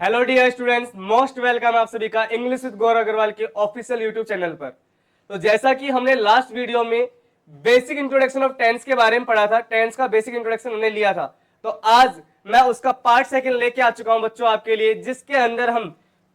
Hello dear students, most welcome आप सभी का इंग्लिश विद गौरव अग्रवाल के ऑफिशियल यूट्यूब चैनल पर। तो जैसा कि हमने लास्ट वीडियो में बेसिक इंट्रोडक्शन ऑफ टेंस के बारे में पढ़ा था, टेंस का बेसिक इंट्रोडक्शन हमने लिया था। तो आज मैं उसका पार्ट सेकंड लेके आ चुका हूं बच्चों आपके लिए, जिसके अंदर हम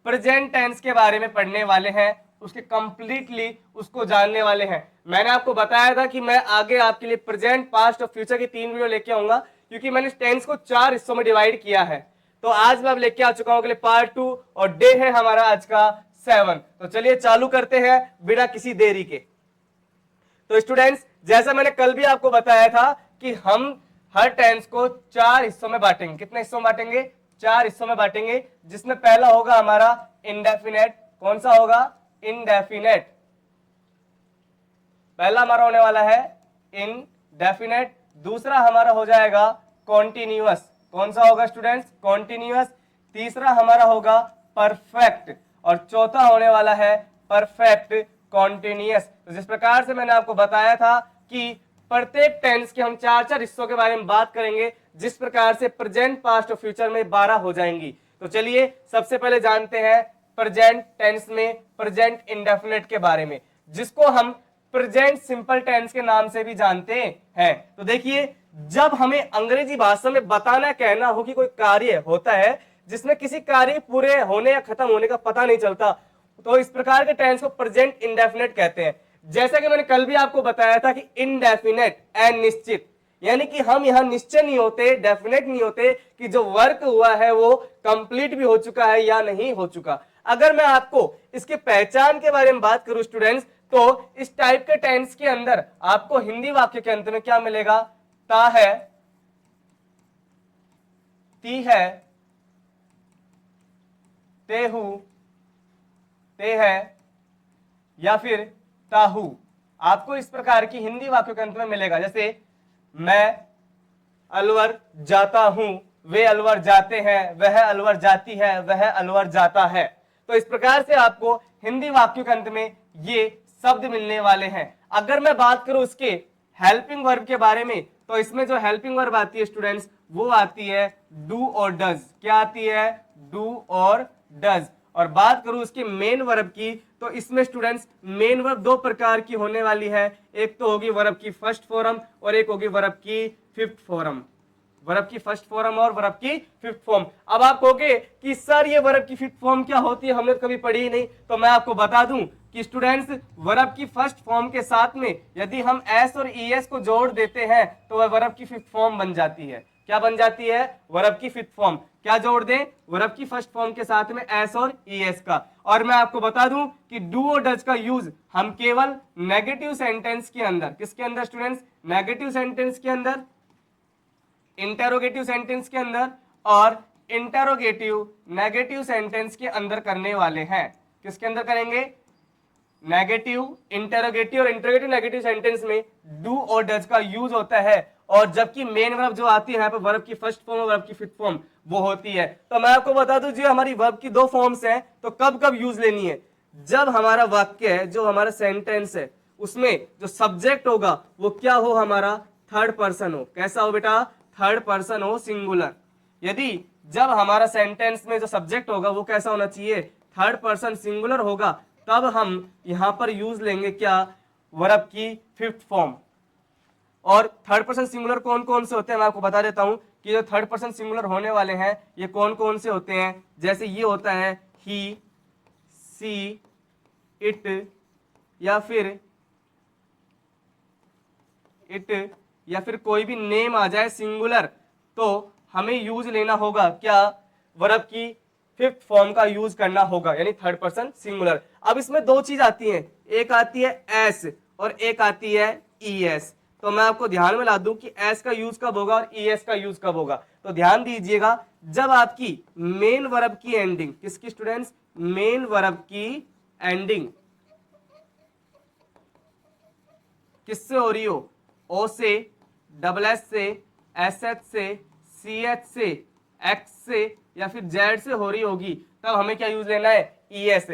प्रेजेंट टेंस के बारे में पढ़ने वाले हैं, उसके कंप्लीटली उसको जानने वाले हैं। मैंने आपको बताया था कि मैं आगे आपके लिए प्रेजेंट, पास्ट और फ्यूचर की 3 वीडियो लेके आऊंगा, क्योंकि मैंने टेंस को 4 हिस्सों में डिवाइड किया है। तो आज मैं अब लेके आ चुका हूं के लिए पार्ट 2 और डे है हमारा आज का 7। तो चलिए चालू करते हैं बिना किसी देरी के। तो स्टूडेंट्स, जैसा मैंने कल भी आपको बताया था कि हम हर टेंस को 4 हिस्सों में बांटेंगे। कितने हिस्सों में बांटेंगे? 4 हिस्सों में बांटेंगे, जिसमें पहला होगा हमारा इंडेफिनेट। कौन सा होगा? इनडेफिनेट। पहला हमारा होने वाला है इनडेफिनेट। दूसरा हमारा हो जाएगा कॉन्टिन्यूअस। कौन सा होगा स्टूडेंट्स? कॉन्टिन्यूअस। तीसरा हमारा होगा परफेक्ट और चौथा होने वाला है परफेक्ट कॉन्टिन्यूअस। तो जिस प्रकार से मैंने आपको बताया था कि प्रत्येक टेंस के हम 4-4 हिस्सों के बारे में बात करेंगे, जिस प्रकार से प्रेजेंट, पास्ट और फ्यूचर में 12 हो जाएंगी। तो चलिए सबसे पहले जानते हैं प्रेजेंट टेंस में प्रेजेंट इंडेफिनिट के बारे में, जिसको हम प्रेजेंट सिंपल टेंस के नाम से भी जानते हैं। तो देखिए, जब हमें अंग्रेजी भाषा में बताना कहना हो कि कोई कार्य होता है जिसमें किसी कार्य पूरे होने या खत्म होने का पता नहीं चलता, तो इस प्रकार के टेंस को प्रेजेंट इंडेफिनिट कहते हैं। जैसा कि मैंने कल भी आपको बताया था कि इनडेफिनेट, अनिश्चित, यानी कि हम यहां निश्चय नहीं होते, डेफिनेट नहीं होते कि जो वर्क हुआ है वो कंप्लीट भी हो चुका है या नहीं हो चुका। अगर मैं आपको इसके पहचान के बारे में बात करूं स्टूडेंट्स, तो इस टाइप के टेंस के अंदर आपको हिंदी वाक्य के अंत में क्या मिलेगा? ता है, ती है, ते हूं, ते है, या फिर ताहू। आपको इस प्रकार की हिंदी वाक्यों के अंत में मिलेगा। जैसे मैं अलवर जाता हूं, वे अलवर जाते हैं, वह अलवर जाती है, वह अलवर जाता है। तो इस प्रकार से आपको हिंदी वाक्यों के अंत में ये शब्द मिलने वाले हैं। अगर मैं बात करूं इसके हेल्पिंग वर्ब के बारे में, तो इसमें जो हेल्पिंग वर्ब आती है स्टूडेंट्स, वो आती है डू और डज। क्या आती है? डू और डज। और बात करूं इसके मेन वर्ब की, तो इसमें स्टूडेंट्स मेन वर्ब 2 प्रकार की होने वाली है। एक तो होगी वर्ब की फर्स्ट फॉर्म और एक होगी वर्ब की फिफ्थ फॉर्म। वर्ब की फर्स्ट फॉर्म और वर्ब की फिफ्थ फॉर्म। अब आप कहोगे कि सर ये वर्ब की फिफ्थ फॉर्म क्या होती है, हमने तो कभी पढ़ी ही नहीं। तो मैं आपको बता दूं कि स्टूडेंट्स, वर्ब की फर्स्ट फॉर्म के साथ में यदि हम एस और ईएस को जोड़ देते हैं तो वह वर्ब की फिफ्थ फॉर्म बन जाती है। क्या बन जाती है? वर्ब की फिफ्थ फॉर्म। क्या जोड़ दें? वर्ब की फर्स्ट फॉर्म के साथ में एस और ईएस का। और मैं आपको बता दूं कि डू और डज का यूज हम केवल नेगेटिव सेंटेंस के अंदर, किसके अंदर स्टूडेंट्स? नेगेटिव सेंटेंस के अंदर, इंटेरोगेटिव सेंटेंस के अंदर और इंटेरोगेटिव नेगेटिव सेंटेंस के अंदर करने वाले हैं। किसके अंदर करेंगे? नेगेटिव, इंटेरोगेटिव और इंटेरोगेटिव नेगेटिव सेंटेंस में डू और डज का यूज होता है। और जबकि मेन वर्ब जो आती है यहाँ पे वर्ब की फर्स्ट फॉर्म और वर्ब की फिफ्थ फॉर्म वो होती है। तो मैं आपको बता दूं, जो हमारी वर्ब की 2 फॉर्म्स हैं, तो कब कब यूज लेनी है? जब हमारा वाक्य है, जो हमारा सेंटेंस है, उसमें जो सब्जेक्ट होगा वो क्या हो? हमारा थर्ड पर्सन हो। कैसा हो बेटा? थर्ड पर्सन हो, सिंगुलर। यदि जब हमारा सेंटेंस में जो सब्जेक्ट होगा वो कैसा होना चाहिए? थर्ड पर्सन सिंगुलर होगा, तब हम यहां पर यूज लेंगे क्या? वर्ब की फिफ्थ फॉर्म। और थर्ड पर्सन सिंगुलर कौन कौन से होते हैं मैं आपको बता देता हूं कि जो थर्ड पर्सन सिंगुलर होने वाले हैं ये कौन कौन से होते हैं। जैसे ये होता है ही, सी, इट, या फिर इट, या फिर कोई भी नेम आ जाए सिंगुलर, तो हमें यूज लेना होगा क्या? वर्ब की फिफ्थ फॉर्म का यूज करना होगा, यानी थर्ड पर्सन सिंगुलर। अब इसमें 2 चीज आती हैं, एक आती है एस और एक आती है ईएस। तो मैं आपको ध्यान में ला दूं कि एस का यूज कब होगा और ईएस का यूज कब होगा। तो ध्यान दीजिएगा, जब आपकी मेन वर्ब की एंडिंग, किसकी स्टूडेंट्स? मेन वर्ब की एंडिंग किससे हो रही हो? ओ से, डबल एस से, एस एच से, सी एच से, एक्स से, या फिर जेड से हो रही होगी, तब हमें क्या यूज लेना है? E S.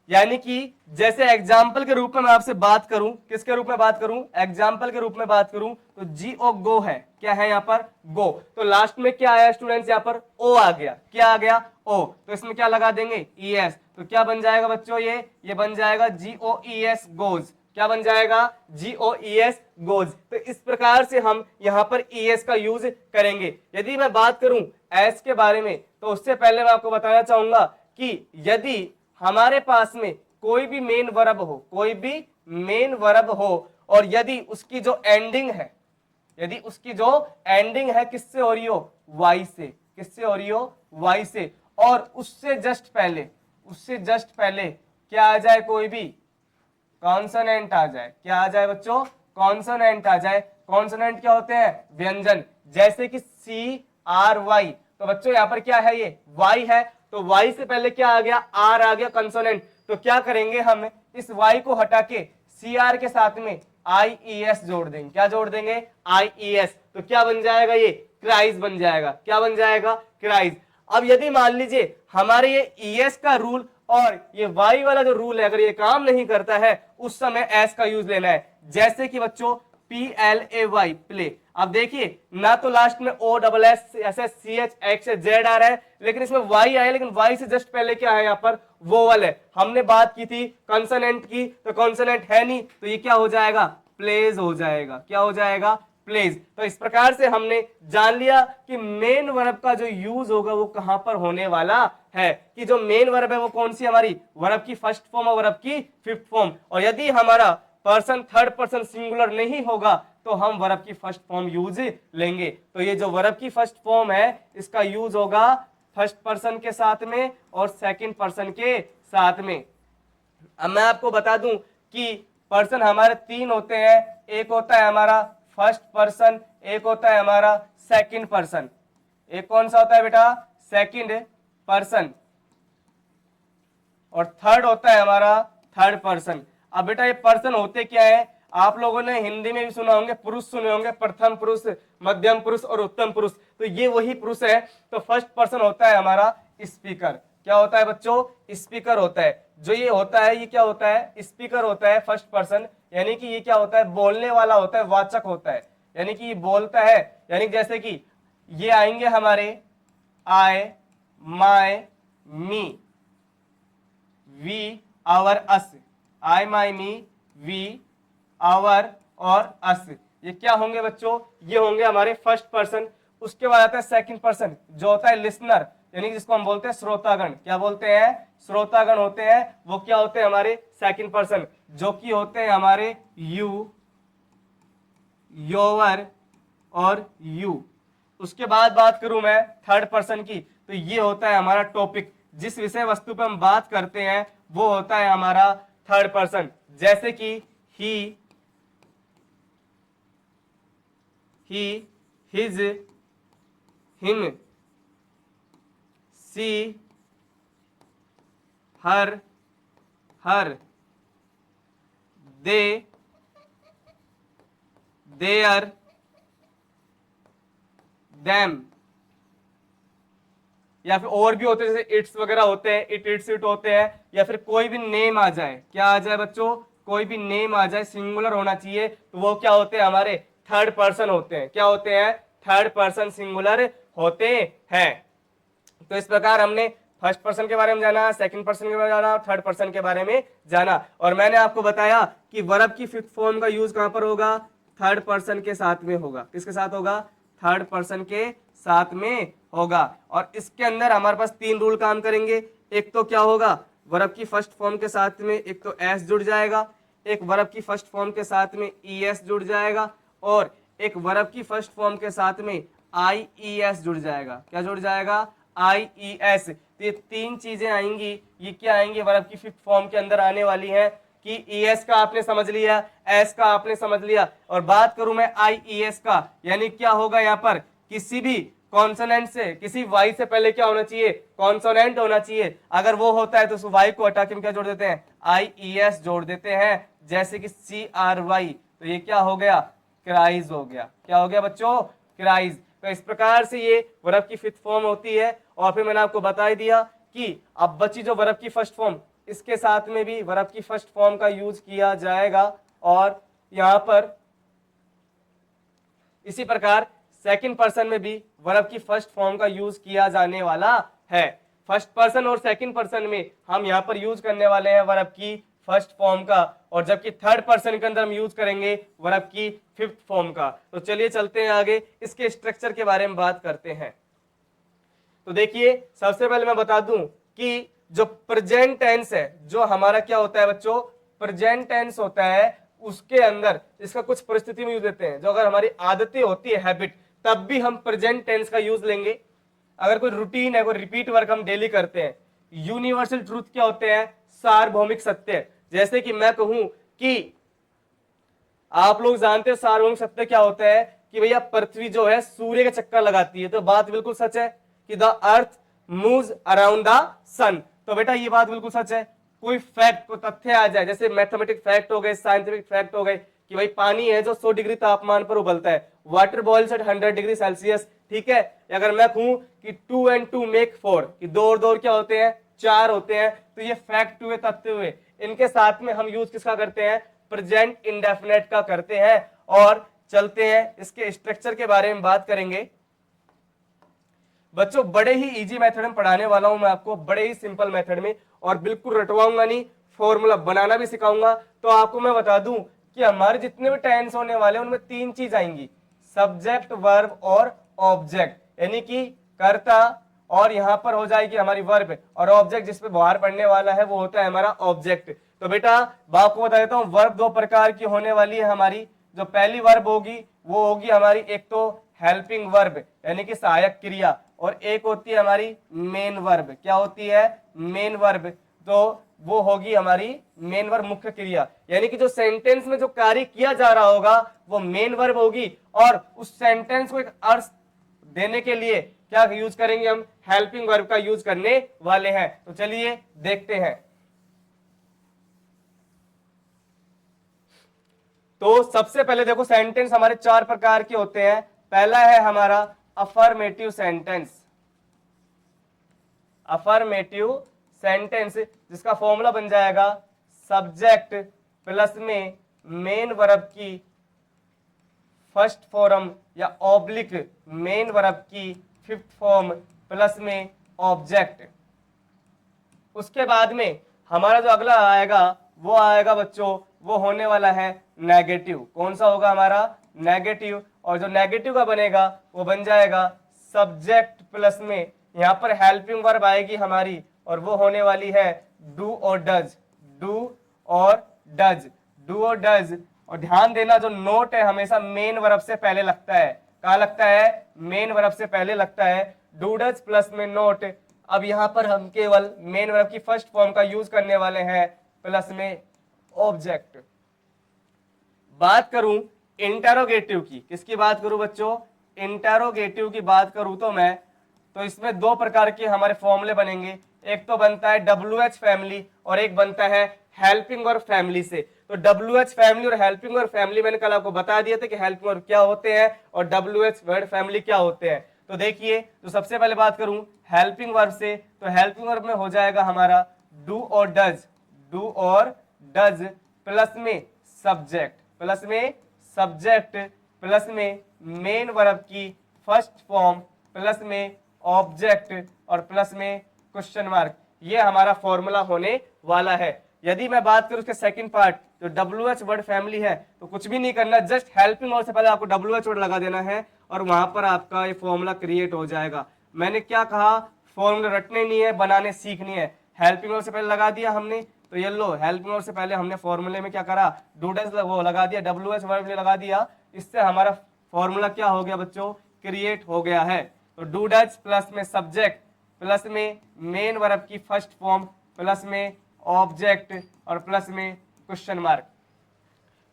यानी कि जैसे एग्जाम्पल के रूप में मैं आपसे बात करूं, किसके रूप में बात करूं, एग्जाम्पल के रूप में बात करूं, तो जी ओ गो है, क्या है यहाँ पर, गो। तो लास्ट में क्या आया स्टूडेंट्स, यहाँ पर ओ आ गया, क्या आ गया, ओ। तो इसमें क्या लगा देंगे, ई एस। तो क्या बन जाएगा बच्चों, ये बन जाएगा जी ओ ई एस, गोज। क्या बन जाएगा, जी ओ ई एस, गोज। तो इस प्रकार से हम यहाँ पर ई एस का यूज करेंगे। यदि मैं बात करूं एस के बारे में, तो उससे पहले मैं आपको बताना चाहूंगा कि यदि हमारे पास में कोई भी मेन वर्ब हो, कोई भी मेन वर्ब हो, और यदि उसकी जो एंडिंग है, यदि उसकी जो एंडिंग है किससे हो रही हो, वाई से, किससे हो रही हो, वाई से, और उससे जस्ट पहले, उससे जस्ट पहले क्या आ जाए, कोई भी कॉन्सोनेंट आ जाए। क्या आ जाए बच्चों, कॉन्सोनेंट आ जाए। कॉन्सोनेंट क्या होते हैं, व्यंजन, जैसे कि सी आर वाई। तो बच्चों यहाँ पर क्या है, ये वाई है, तो वाई से पहले क्या आ गया, आर आ गया, कंसोनेंट। तो क्या करेंगे हम, इस वाई को हटा के सी आर के साथ में आई ई एस जोड़ देंगे। क्या जोड़ देंगे, आई ई एस। तो क्या बन जाएगा, ये क्राइज बन जाएगा। क्या बन जाएगा, क्राइज। अब यदि मान लीजिए हमारे ये ई एस का रूल और ये वाई वाला जो रूल है, अगर ये काम नहीं करता है, उस समय एस का यूज लेना है। जैसे कि बच्चों P L A Y, play. अब देखिए ना तो लास्ट में O double S S S C H X Z आ रहा है, लेकिन इसमें वाई आया, लेकिन वाई से जस्ट पहले क्या है, यहाँ पर वोवल है। हमने बात की थी कंसोनेंट की, तो कंसोनेंट है नहीं, तो ये क्या हो जाएगा, प्लेज हो जाएगा। क्या हो जाएगा, प्लेज। तो इस प्रकार से हमने जान लिया कि मेन वर्ब का जो यूज होगा वो कहां पर होने वाला है, कि जो मेन वर्ब है वो कौन सी, हमारी वर्ब की फर्स्ट फॉर्म और वर्ब की फिफ्थ फॉर्म। और यदि हमारा पर्सन थर्ड पर्सन सिंगुलर नहीं होगा तो हम वर्ब की फर्स्ट फॉर्म यूज लेंगे। तो ये जो वर्ब की फर्स्ट फॉर्म है इसका यूज होगा फर्स्ट पर्सन के साथ में और सेकंड पर्सन के साथ में। अब मैं आपको बता दूं कि पर्सन हमारे तीन होते हैं, एक होता है हमारा फर्स्ट पर्सन, एक होता है हमारा सेकंड पर्सन। एक कौन सा होता है बेटा, सेकंड पर्सन, और थर्ड होता है हमारा थर्ड पर्सन। अब बेटा ये पर्सन होते क्या है, आप लोगों ने हिंदी में भी सुना होंगे, पुरुष सुने होंगे, प्रथम पुरुष, मध्यम पुरुष और उत्तम पुरुष। तो ये वही पुरुष है। तो फर्स्ट पर्सन होता है हमारा स्पीकर। क्या होता है बच्चों, स्पीकर होता है। जो ये होता है ये क्या होता है, स्पीकर होता है फर्स्ट पर्सन, यानी कि ये क्या होता है, बोलने वाला होता है, वाचक होता है, यानी कि ये बोलता है। यानी जैसे कि ये आएंगे हमारे I, my, me, we, our, us. I, my, me, we, our और अस, ये क्या होंगे बच्चों, ये होंगे हमारे फर्स्ट पर्सन। उसके बाद आता है सेकंड पर्सन, जो होता है लिसनर, यानी जिसको हम बोलते हैं श्रोतागण। क्या बोलते हैं, श्रोतागण होते हैं। वो क्या होते हैं, हमारे सेकंड पर्सन, जो कि होते हैं हमारे यू, योवर और यू। उसके बाद बात करूं मैं थर्ड पर्सन की, तो ये होता है हमारा टॉपिक, जिस विषय वस्तु पर हम बात करते हैं वो होता है हमारा थर्ड पर्सन। जैसे कि he, his, him, she, her, they, their, them. या फिर और भी होते हैं जैसे इट्स वगैरह होते हैं, इट, इट्स, इट होते हैं। या फिर कोई भी नेम आ जाए, क्या आ जाए बच्चों, कोई भी नेम आ जाए, सिंगुलर होना चाहिए, तो वो क्या होते हैं, हमारे थर्ड पर्सन होते हैं। क्या होते हैं, थर्ड पर्सन सिंगुलर होते हैं। तो इस प्रकार हमने फर्स्ट पर्सन के बारे में जाना, सेकंड पर्सन के बारे में जाना, थर्ड पर्सन के बारे में जाना। और मैंने आपको बताया कि वर्ब की फिफ्थ फॉर्म का यूज कहां पर होगा, थर्ड पर्सन के साथ में होगा। किसके साथ होगा, थर्ड पर्सन के साथ में होगा। और इसके अंदर हमारे पास तीन रूल काम करेंगे। एक तो क्या होगा, वर्ब की फर्स्ट फॉर्म के साथ में एक तो एस जुड़ जाएगा, एक वर्ब की फर्स्ट फॉर्म के साथ में ई एस जुड़ जाएगा, और एक वर्ब की फर्स्ट फॉर्म के साथ में आई ई एस जुड़ जाएगा। क्या जुड़ जाएगा, आई ई एस। तो ये तीन चीजें आएंगी, ये क्या आएंगी, वर्ब की फिफ्थ फॉर्म के अंदर आने वाली है। कि ई एस का आपने समझ लिया, एस का आपने समझ लिया, और बात करूं मैं आई ई एस का, यानी क्या होगा यहाँ पर, किसी भी कॉन्सोनेंट से, किसी वाई से पहले क्या होना चाहिए, कॉन्सोनेंट होना चाहिए। अगर वो होता है तो उस वाई को हटा के हम क्या जोड़ देते हैं, आई ई एस जोड़ देते हैं। जैसे कि सी आर वाई, तो ये क्या हो गया, क्राइज हो गया। क्या हो गया बच्चों, क्राइज। तो इस प्रकार से ये वर्ब की फिफ्थ फॉर्म होती है। और फिर मैंने आपको बता ही दिया कि अब बची जो वर्ब की फर्स्ट फॉर्म, इसके साथ में भी वर्ब की फर्स्ट फॉर्म का यूज किया जाएगा और यहां पर इसी प्रकार सेकंड पर्सन में भी वर्ब की फर्स्ट फॉर्म का यूज किया जाने वाला है। फर्स्ट पर्सन और सेकंड पर्सन में हम यहां पर यूज करने वाले हैं वर्ब की फर्स्ट फॉर्म का, और जबकि थर्ड पर्सन के अंदर हम यूज करेंगे वर्ब की फिफ्थ फॉर्म का। तो चलिए चलते हैं आगे, इसके स्ट्रक्चर के बारे में बात करते हैं। तो देखिए सबसे पहले मैं बता दूं कि जो प्रेजेंट टेंस है, जो हमारा क्या होता है बच्चों, प्रेजेंट टेंस होता है, उसके अंदर इसका कुछ परिस्थिति में यूज देते हैं। जो अगर हमारी आदतें होती है, हैबिट, तब भी हम प्रेजेंट टेंस का यूज लेंगे। अगर कोई रूटीन है, कोई रिपीट वर्क हम डेली करते हैं। यूनिवर्सल ट्रूथ क्या होते हैं, सार्वभौमिक सत्य। जैसे कि मैं कहूं कि आप लोग जानते हैं सार्वभौमिक सत्य क्या होता है, कि भैया पृथ्वी जो है सूर्य के चक्कर लगाती है। तो बात बिल्कुल सच है कि the earth moves around the sun. तो बेटा ये बात बिल्कुल सच है। कोई फैक्ट, कोई तथ्य आ जाए, जैसे मैथमेटिक फैक्ट हो गए, साइंटिफिक फैक्ट हो गए, कि भाई पानी है जो 100 डिग्री तापमान पर उबलता है, water boils at 100 degree Celsius, ठीक है। अगर मैं कहूं कि 2 and 2 make 4, कि 2 और 2 क्या होते हैं, 4 होते हैं, तो ये फैक्ट हुए, तथ्य हुए। इनके साथ में हम यूज किसका करते हैं, प्रेजेंट इंडेफिनेट का करते हैं। और चलते हैं इसके स्ट्रक्चर के बारे में बात करेंगे। बच्चों बड़े ही इजी मेथड में पढ़ाने वाला हूं मैं आपको, बड़े ही सिंपल मेथड में, और बिल्कुल रटवाऊंगा नहीं, फॉर्मूला बनाना भी सिखाऊंगा। तो आपको मैं बता दूं कि हमारे जितने भी टेंस होने वाले हैं उनमें 3 चीज आएंगी, सब्जेक्ट, वर्ब और ऑब्जेक्ट। यानी कि कर्ता, और यहां पर हो जाएगी हमारी वर्ब, और ऑब्जेक्ट जिसपे बाहर पड़ने वाला है वो होता है हमारा ऑब्जेक्ट। तो बेटा बाप को बता देता हूं, वर्ब 2 प्रकार की होने वाली है हमारी। जो पहली वर्ब होगी वो होगी हमारी, एक तो हेल्पिंग वर्ब यानी कि सहायक क्रिया, और एक होती है हमारी मेन वर्ब। क्या होती है, मेन वर्ब। तो वो होगी हमारी मेन वर्ब, मुख्य क्रिया। यानी कि जो सेंटेंस में जो कार्य किया जा रहा होगा वो मेन वर्ब होगी, और उस सेंटेंस को एक अर्थ देने के लिए क्या यूज करेंगे हम, हेल्पिंग वर्ब का यूज करने वाले हैं। तो चलिए देखते हैं। तो सबसे पहले देखो, सेंटेंस हमारे 4 प्रकार के होते हैं। पहला है हमारा अफर्मेटिव सेंटेंस। अफर्मेटिव सेंटेंस जिसका फॉर्मूला बन जाएगा सब्जेक्ट प्लस में मेन वर्ब की फर्स्ट फॉर्म या ऑब्लिक मेन वर्ब की फिफ्थ फॉर्म प्लस में ऑब्जेक्ट। उसके बाद में हमारा जो अगला आएगा वो आएगा बच्चों, वो होने वाला है नेगेटिव। कौन सा होगा हमारा, नेगेटिव। और जो नेगेटिव का बनेगा वो बन जाएगा सब्जेक्ट प्लस में, यहां पर हेल्पिंग वर्ब आएगी हमारी, और वो होने वाली है डू और डज। डू और डज, डू और डज। और ध्यान देना जो नोट है हमेशा मेन वर्ब से पहले लगता है। कहां लगता है, मेन वर्ब से पहले लगता है। डू डज प्लस में नोट। अब यहां पर हम केवल मेन वर्ब की फर्स्ट फॉर्म का यूज करने वाले हैं, प्लस में ऑब्जेक्ट। बात करूं इंटेरोगेटिव की, किसकी बात करूं बच्चों, इंटेरोगेटिव की बात करूं तो मैं, तो इसमें 2 प्रकार के हमारे फॉर्मूले बनेंगे। एक तो बनता है WH फैमिली, और एक बनता है हेल्पिंग वर्ब फैमिली से। तो WH फैमिली और हेल्पिंग वर्ब फैमिली मैंने कल आपको बता दिया था कि हेल्पिंग वर्ब क्या होते हैं और WH वर्ड फैमिली क्या होते हैं। तो देखिए, तो सबसे पहले बात करूं हेल्पिंग वर्ब से, तो हेल्पिंग वर्ब में हो जाएगा हमारा डू और डज। डू और डज प्लस में सब्जेक्ट, प्लस में सब्जेक्ट प्लस में मेन वर्ब की फर्स्ट फॉर्म प्लस में ऑब्जेक्ट और प्लस में क्वेश्चन मार्क। ये हमारा फॉर्मूला होने वाला है। यदि मैं बात करूं उसके सेकंड पार्ट, तो WH वर्ड फैमिली है, तो कुछ भी नहीं करना, जस्ट हेल्पिंग वर्ब से पहले आपको WH वर्ड लगा देना है, और वहां पर आपका ये फॉर्मूला क्रिएट हो जाएगा। मैंने क्या कहा, फॉर्मूला रटने नहीं है, बनाने सीखनी है। हेल्पिंग वर्ब से पहले लगा दिया हमने, तो ये लो हेल्पिंग वर्ब से पहले हमने फॉर्मूले में क्या करा, डू डज वो लगा दिया, WH वर्ब लगा दिया। इससे हमारा फॉर्मूला क्या हो गया बच्चों, क्रिएट हो गया है। तो डू डज प्लस में सब्जेक्ट प्लस में मेन वर्ब की फर्स्ट फॉर्म प्लस में ऑब्जेक्ट और प्लस में क्वेश्चन मार्क।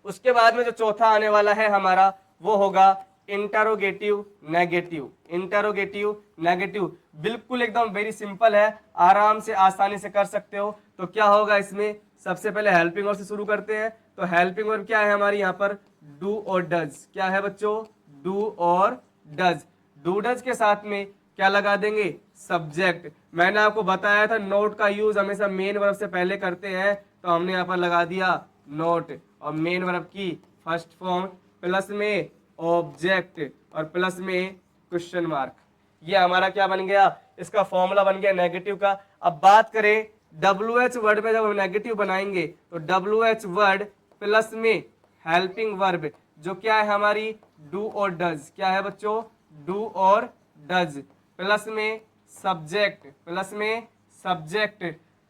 उसके बाद में जो चौथा आने वाला है हमारा वो होगा इंटरोगेटिव नेगेटिव। इंटरोगेटिव नेगेटिव बिल्कुल एकदम वेरी सिंपल है, आराम से आसानी से कर सकते हो। तो क्या होगा इसमें, सबसे पहले हेल्पिंग वर्ब से शुरू करते हैं। तो हेल्पिंग वर्ब क्या है हमारी यहाँ पर, डू और डज। क्या है बच्चों, डू और डज। डू डज के साथ में क्या लगा देंगे, सब्जेक्ट। मैंने आपको बताया था नोट का यूज हमेशा मेन वर्ब से पहले करते हैं, तो हमने यहाँ पर लगा दिया नोट, और मेन वर्ब की फर्स्ट फॉर्म प्लस में ऑब्जेक्ट और प्लस में क्वेश्चन मार्क। ये हमारा क्या बन गया, इसका फॉर्मूला बन गया नेगेटिव का। अब बात करें WH वर्ड में, जब हम नेगेटिव बनाएंगे तो WH वर्ड प्लस में हेल्पिंग वर्ब, जो क्या है हमारी डू और डज, क्या है बच्चों, डू और डज, प्लस में सब्जेक्ट, प्लस में सब्जेक्ट,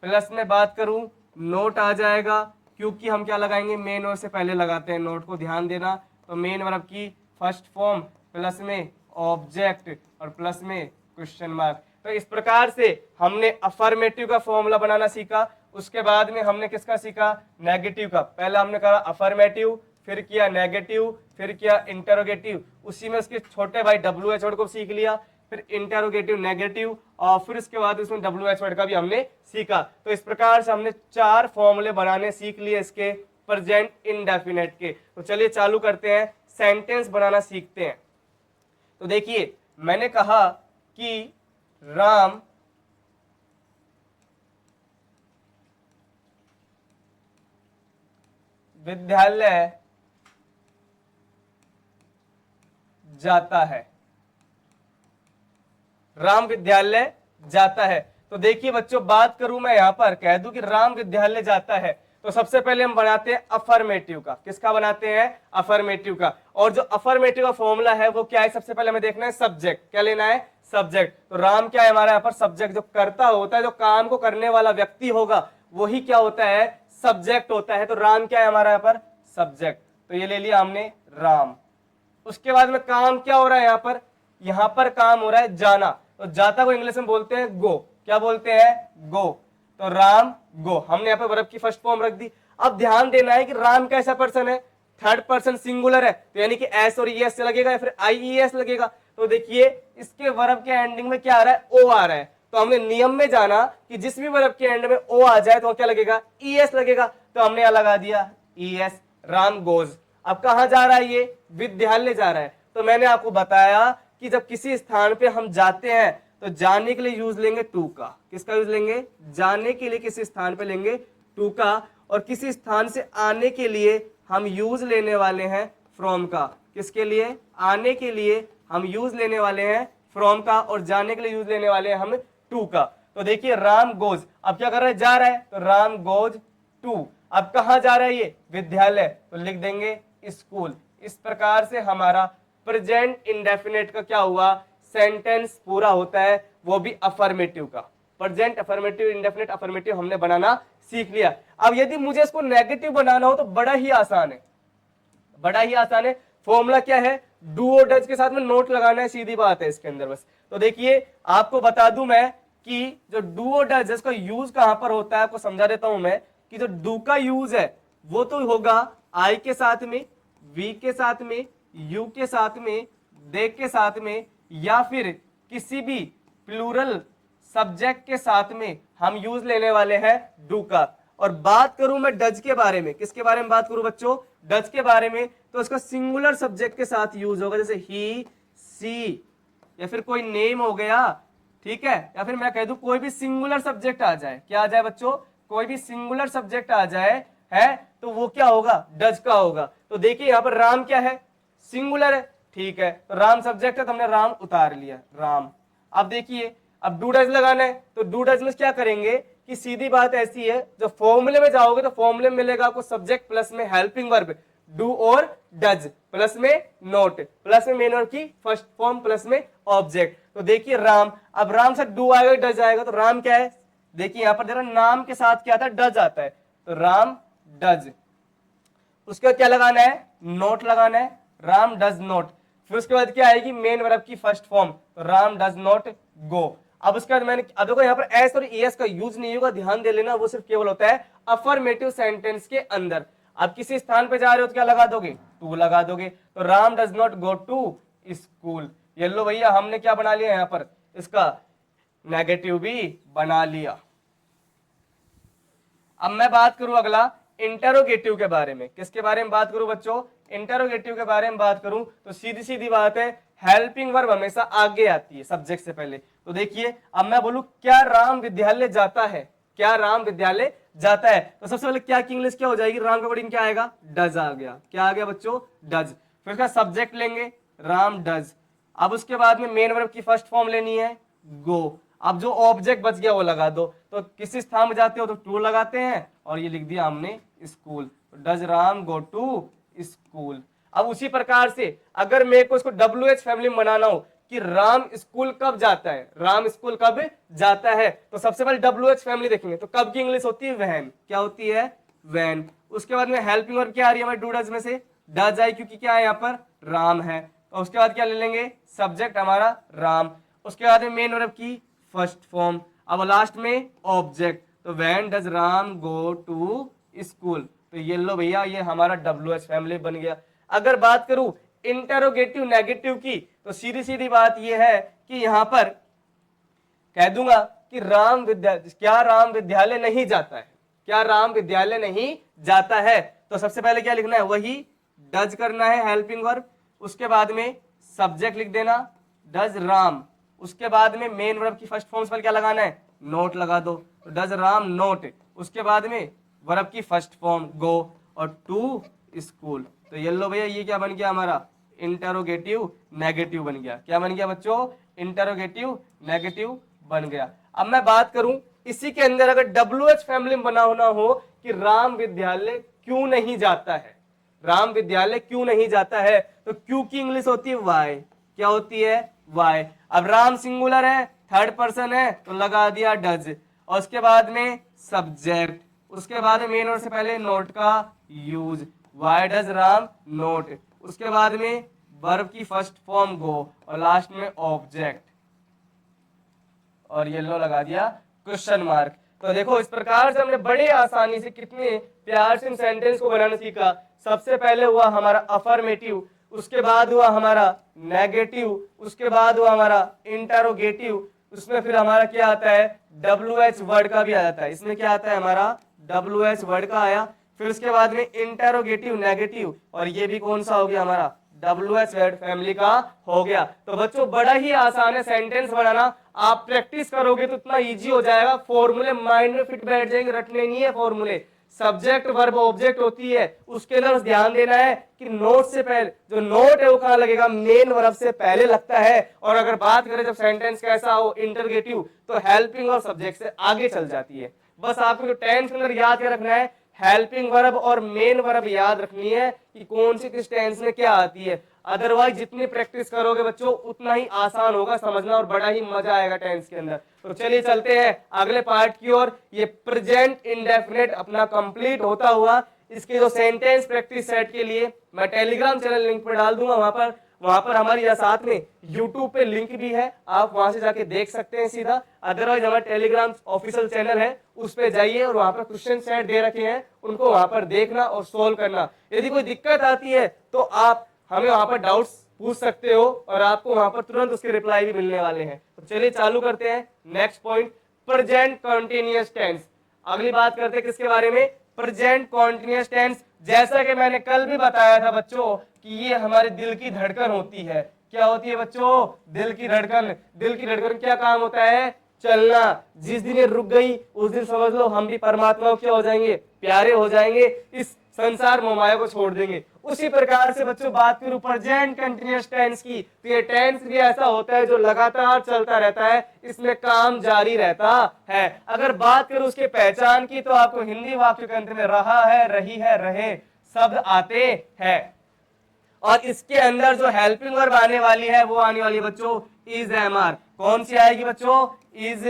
प्लस में बात करूं नोट आ जाएगा, क्योंकि हम क्या लगाएंगे, मेन वर्ब से पहले लगाते हैं नोट को, ध्यान देना। तो मेन वर्ब की फर्स्ट फॉर्म प्लस में ऑब्जेक्ट और प्लस में क्वेश्चन मार्क। तो इस प्रकार से हमने अफर्मेटिव का फॉर्मूला बनाना सीखा। उसके बाद में हमने किसका सीखा, नेगेटिव का। पहले हमने कहा अफर्मेटिव, फिर किया नेगेटिव, फिर किया इंटरोगेटिव, उसी में उसके छोटे भाई WH वर्ड को सीख लिया, फिर इंटरोगेटिव, नेगेटिव, और फिर उसके बाद उसमें WH वर्ड का भी हमने सीखा। तो इस प्रकार से हमने 4 फॉर्मूले बनाने सीख लिए इसके प्रेजेंट इंडेफिनेट के। तो चलिए चालू करते हैं, सेंटेंस बनाना सीखते हैं। तो देखिए मैंने कहा कि राम विद्यालय जाता है, राम विद्यालय जाता है। तो देखिए बच्चों, बात करूं मैं यहां पर कह दूं कि राम विद्यालय जाता है, तो सबसे पहले हम बनाते हैं अफर्मेटिव का। किसका बनाते हैं, अफर्मेटिव का। और जो अफर्मेटिव का फॉर्मूला है वो क्या है, सबसे पहले हमें देखना है सब्जेक्ट, क्या लेना है, सब्जेक्ट। तो राम क्या है हमारा यहाँ पर, सब्जेक्ट। जो कर्ता होता है, जो काम को करने वाला व्यक्ति होगा, वही क्या होता है, सब्जेक्ट होता है। तो राम क्या है हमारा यहाँ पर, सब्जेक्ट। तो ये ले लिया हमने राम। उसके बाद में काम क्या हो रहा है यहाँ पर काम हो रहा है जाना। तो जाता को इंग्लिश में बोलते हैं गो, क्या बोलते हैं, गो। तो राम गो, हमने यहाँ पर वर्ब की फर्स्ट फॉर्म रख दी। अब ध्यान देना है कि राम कैसा पर्सन है, थर्ड पर्सन सिंगुलर है, तो यानी कि एस और ईएस लगेगा या फिर आईईएस लगेगा। तो देखिए इसके वर्ब के एंडिंग में क्या आ रहा है, ओ आ रहा है। तो हमने नियम में जाना कि जिस भी वर्ब के एंड में ओ आ जाए तो क्या लगेगा, ईएस लगेगा। तो हमने यहां लगा दिया ईएस, राम गोज। अब कहां जा रहा है, ये विद्यालय जा रहा है। तो मैंने आपको बताया कि जब किसी स्थान पे हम जाते हैं तो जाने के लिए यूज लेंगे टू का। किसका यूज लेंगे, जाने के लिए किसी स्थान पे लेंगे टू का। और किसी स्थान से आने के लिए हम यूज लेने वाले हैं फ्रॉम का। किसके लिए, आने के लिए हम यूज लेने वाले हैं फ्रॉम का, और जाने के लिए यूज लेने वाले हैं हम टू का। तो देखिए राम गोज, अब क्या कर रहा है, जा रहा है, तो राम गोज टू। अब कहां जा रहा है ये, विद्यालय, तो लिख देंगे स्कूल। इस प्रकार से हमारा प्रेजेंट इंडेफिनेट का क्या हुआ, सेंटेंस पूरा होता है, वो भी अफर्मेटिव का। प्रेजेंट अफर्मेटिव, इंडेफिनेट अफर्मेटिव हमने बनाना सीख लिया। अब यदि मुझे इसको नेगेटिव बनाना हो तो बड़ा ही आसान है, बड़ा ही आसान है। फॉर्मूला क्या है, डू और डज के साथ में नोट लगाना है, सीधी बात है इसके अंदर बस। तो देखिए आपको बता दूं मैं कि जो डू और डज इसका यूज कहां पर होता है, आपको समझा देता हूं मैं कि जो डू का यूज है वो तो होगा आई के साथ में, वी के साथ में, यू के साथ में, दे के साथ में, या फिर किसी भी प्लूरल सब्जेक्ट के साथ में हम यूज लेने वाले हैं डू का। और बात करूं मैं डज के बारे में, किसके बारे में बात करूं बच्चों, डज के बारे में, तो इसका सिंगुलर सब्जेक्ट के साथ यूज होगा, जैसे ही, सी, या फिर कोई नेम हो गया, ठीक है, या फिर मैं कह दूं कोई भी सिंगुलर सब्जेक्ट आ जाए, क्या आ जाए बच्चों, कोई भी सिंगुलर सब्जेक्ट आ जाए है, तो वो क्या होगा, डज का होगा। तो देखिए यहां पर राम क्या है, सिंगुलर है, ठीक है, तो राम सब्जेक्ट है, तो हमने राम उतार लिया, राम। अब देखिए अब डू डज लगाना है, तो डू डज में क्या करेंगे कि सीधी बात ऐसी है, जब फॉर्मूले में जाओगे तो फॉर्मूले में मिलेगा आपको सब्जेक्ट प्लस में हेल्पिंग वर्ब, डू और डज, प्लस में नोट, प्लस में मेन वर्ब की फर्स्ट फॉर्म, प्लस में ऑब्जेक्ट। तो देखिए राम, अब राम से डू आएगा डज आएगा, तो राम क्या है, देखिए यहां पर जरा नाम के साथ क्या आता है, डज आता है, तो राम डज। उसके बाद क्या लगाना है, नोट लगाना है, राम डज नोट। फिर उसके बाद क्या आएगी, मेन वर्ब की फर्स्ट फॉर्म, तो राम डज नॉट गो। अब उसके बाद मैंने, अब देखो यहाँ पर एस और ईएस का यूज नहीं होगा, ध्यान दे लेना, वो सिर्फ केवल होता है अफर्मेटिव सेंटेंस के अंदर। आप किसी स्थान पे जा रहे हो तो क्या लगा दोगे, टू लगा दोगे। तो Ram does not go to school. ये लो भैया, हमने क्या बना लिया यहाँ पर, इसका नेगेटिव भी बना लिया। अब मैं बात करूं अगला इंटरोगेटिव के बारे में। किसके बारे में बात करूं बच्चों, इंटरोगेटिव के बारे में बात करूं तो सीधी सीधी बात है, हेल्पिंग वर्ब हमेशा आगे आती है सब्जेक्ट से पहले। तो देखिए अब मैं बोलूं क्या राम विद्यालय जाता है, क्या राम विद्यालय जाता है, तो सबसे पहले क्या की इंग्लिश क्या हो जाएगी, राम का वर्डिंग क्या आएगा, डज आ गया। क्या आ गया बच्चों, डज। फिर उसका सब्जेक्ट लेंगे राम डज। अब उसके बाद में मेन वर्ब की फर्स्ट फॉर्म लेनी है गो। अब जो ऑब्जेक्ट बच गया वो लगा दो, तो किसी स्थान में जाते हो तो टू लगाते हैं, और ये लिख दिया हमने school. Does Ram go to school. अब उसी प्रकार से अगर मेरे को इसको WH फैमिली में बनाना हो कि राम स्कूल कब जाता है, राम स्कूल कब जाता है, तो सबसे पहले WH फैमिली देखेंगे तो कब की इंग्लिश होती है, वैन। क्या होती है, वैन। उसके बाद में हेल्पिंग वर्ब क्या आ रही है हमारे डू डज में से, डज आई, क्योंकि क्या है यहाँ पर राम है। तो उसके बाद क्या ले लेंगे, सब्जेक्ट हमारा राम। उसके बाद में मेन वर्ब की फर्स्ट फॉर्म, अब लास्ट में ऑब्जेक्ट, तो when does Ram go to school. तो ये लो भैया ये हमारा WH फैमिली बन गया। अगर बात करूं इंटेरोगेटिव नेगेटिव की, तो सीधी सीधी बात ये है कि यहां पर कह दूंगा कि क्या राम विद्यालय नहीं जाता है, क्या राम विद्यालय नहीं जाता है, तो सबसे पहले क्या लिखना है, वही डज करना है हेल्पिंग वर्ब। उसके बाद में सब्जेक्ट लिख देना डज राम। उसके बाद में मेन वर्ब की फर्स्ट फॉर्म पर क्या लगाना है, नोट लगा दो, तो डज राम नोट। उसके बाद में वर्ब की फर्स्ट फॉर्म गो और टू स्कूल। तो ये लो भैया ये क्या बन गया हमारा, इंटरोगेटिव नेगेटिव बन गया। क्या बन गया बच्चों, इंटरोगेटिव नेगेटिव बन गया। अब मैं बात करूं इसी के अंदर अगर WH फैमिली में बना होना हो कि राम विद्यालय क्यों नहीं जाता है, राम विद्यालय क्यों नहीं जाता है, तो क्यों की इंग्लिश होती है वाई। क्या होती है, वाई। अब राम सिंगुलर है, थर्ड पर्सन है, तो लगा दिया डज, और उसके बाद में सब्जेक्ट, उसके बाद में मेन वर्ड से पहले नोट का use, why does Ram note. उसके बाद में वर्ब की फर्स्ट फॉर्म गो और लास्ट में ऑब्जेक्ट, और येलो लगा दिया क्वेश्चन मार्क। तो देखो इस प्रकार से हमने बड़े आसानी से कितने प्यार से सेंटेंस को बनाना सीखा। सबसे पहले हुआ हमारा अफर्मेटिव, उसके बाद हुआ हमारा नेगेटिव, उसके बाद हुआ हमारा इंटरोगेटिव, उसमें फिर हमारा क्या आता है, WH वर्ड का भी आ जाता है। इसमें क्या आता है हमारा, WH वर्ड का आया। फिर उसके बाद में इंटरोगेटिव नेगेटिव, और ये भी कौन सा हो गया हमारा, WH वर्ड फैमिली का हो गया। तो बच्चों बड़ा ही आसान है सेंटेंस बनाना, आप प्रैक्टिस करोगे तो इतना इजी हो जाएगा, फॉर्मूले माइंड में फिट बैठ जाएंगे, रटने नहीं है फॉर्मूले। सब्जेक्ट वर्ब ऑब्जेक्ट होती है, उसके अंदर बस ध्यान देना है कि नोट से पहले जो नोट है वो कहां लगेगा, मेन वर्ब से पहले लगता है। और अगर बात करें जब सेंटेंस कैसा हो इंटरगेटिव, तो हेल्पिंग और सब्जेक्ट से आगे चल जाती है। बस आपको जो टेंस के अंदर याद क्या रखना है, हेल्पिंग वर्ब और मेन वर्ब याद रखनी है कि कौन सी किस टेंस में क्या आती है। अदरवाइज जितनी प्रैक्टिस करोगे बच्चों उतना ही आसान होगा समझना और बड़ा ही मजा आएगा टेंस के अंदर। तो चलिए चलते हैं अगले पार्ट की ओर। ये प्रेजेंट इंडेफिनिट अपना कंप्लीट होता हुआ, इसके जो सेंटेंस प्रैक्टिस सेट के लिए मैं टेलीग्राम चैनल लिंक पर डाल दूंगा, वहां पर हमारी या साथ में यूट्यूब पे लिंक भी है, आप वहां से जाके देख सकते हैं सीधा। अदरवाइज हमारा टेलीग्राम ऑफिशियल चैनल है, उस पे जाइए और वहां पर क्वेश्चन सेट दे रखे हैं, उनको वहां पर देखना और सोल्व करना। यदि कोई दिक्कत आती है तो आप हमें वहां पर डाउट्स पूछ सकते हो और आपको वहां पर तुरंत उसके रिप्लाई भी मिलने वाले हैं। तो चलिए चालू करते हैं next point, present continuous tense. अगली बात करते हैं किसके बारे में, प्रेजेंट कंटीन्यूअस टेंस। जैसा कि मैंने कल भी बताया था बच्चों कि ये हमारे दिल की धड़कन होती है। क्या होती है बच्चों, दिल की धड़कन। दिल की धड़कन क्या काम होता है, चलना। जिस दिन ये रुक गई उस दिन समझ लो हम भी परमात्मा को क्या हो जाएंगे, प्यारे हो जाएंगे, इस संसार मोहमाया को छोड़ देंगे। उसी प्रकार से बच्चों बात करूं प्रेजेंट कंटीन्यूअस टेंस की, तो ये टेंस भी ऐसा होता है जो लगातार चलता रहता है, इसमें काम जारी रहता है। अगर बात करूं उसके पहचान की, तो आपको हिंदी वाक्य के अंत में रहा है, रही है, रहे शब्द आते हैं। और इसके अंदर जो हेल्पिंग वर्ब आने वाली है वो आने वाली है बच्चों इज एम आर। कौन सी आएगी बच्चों, इज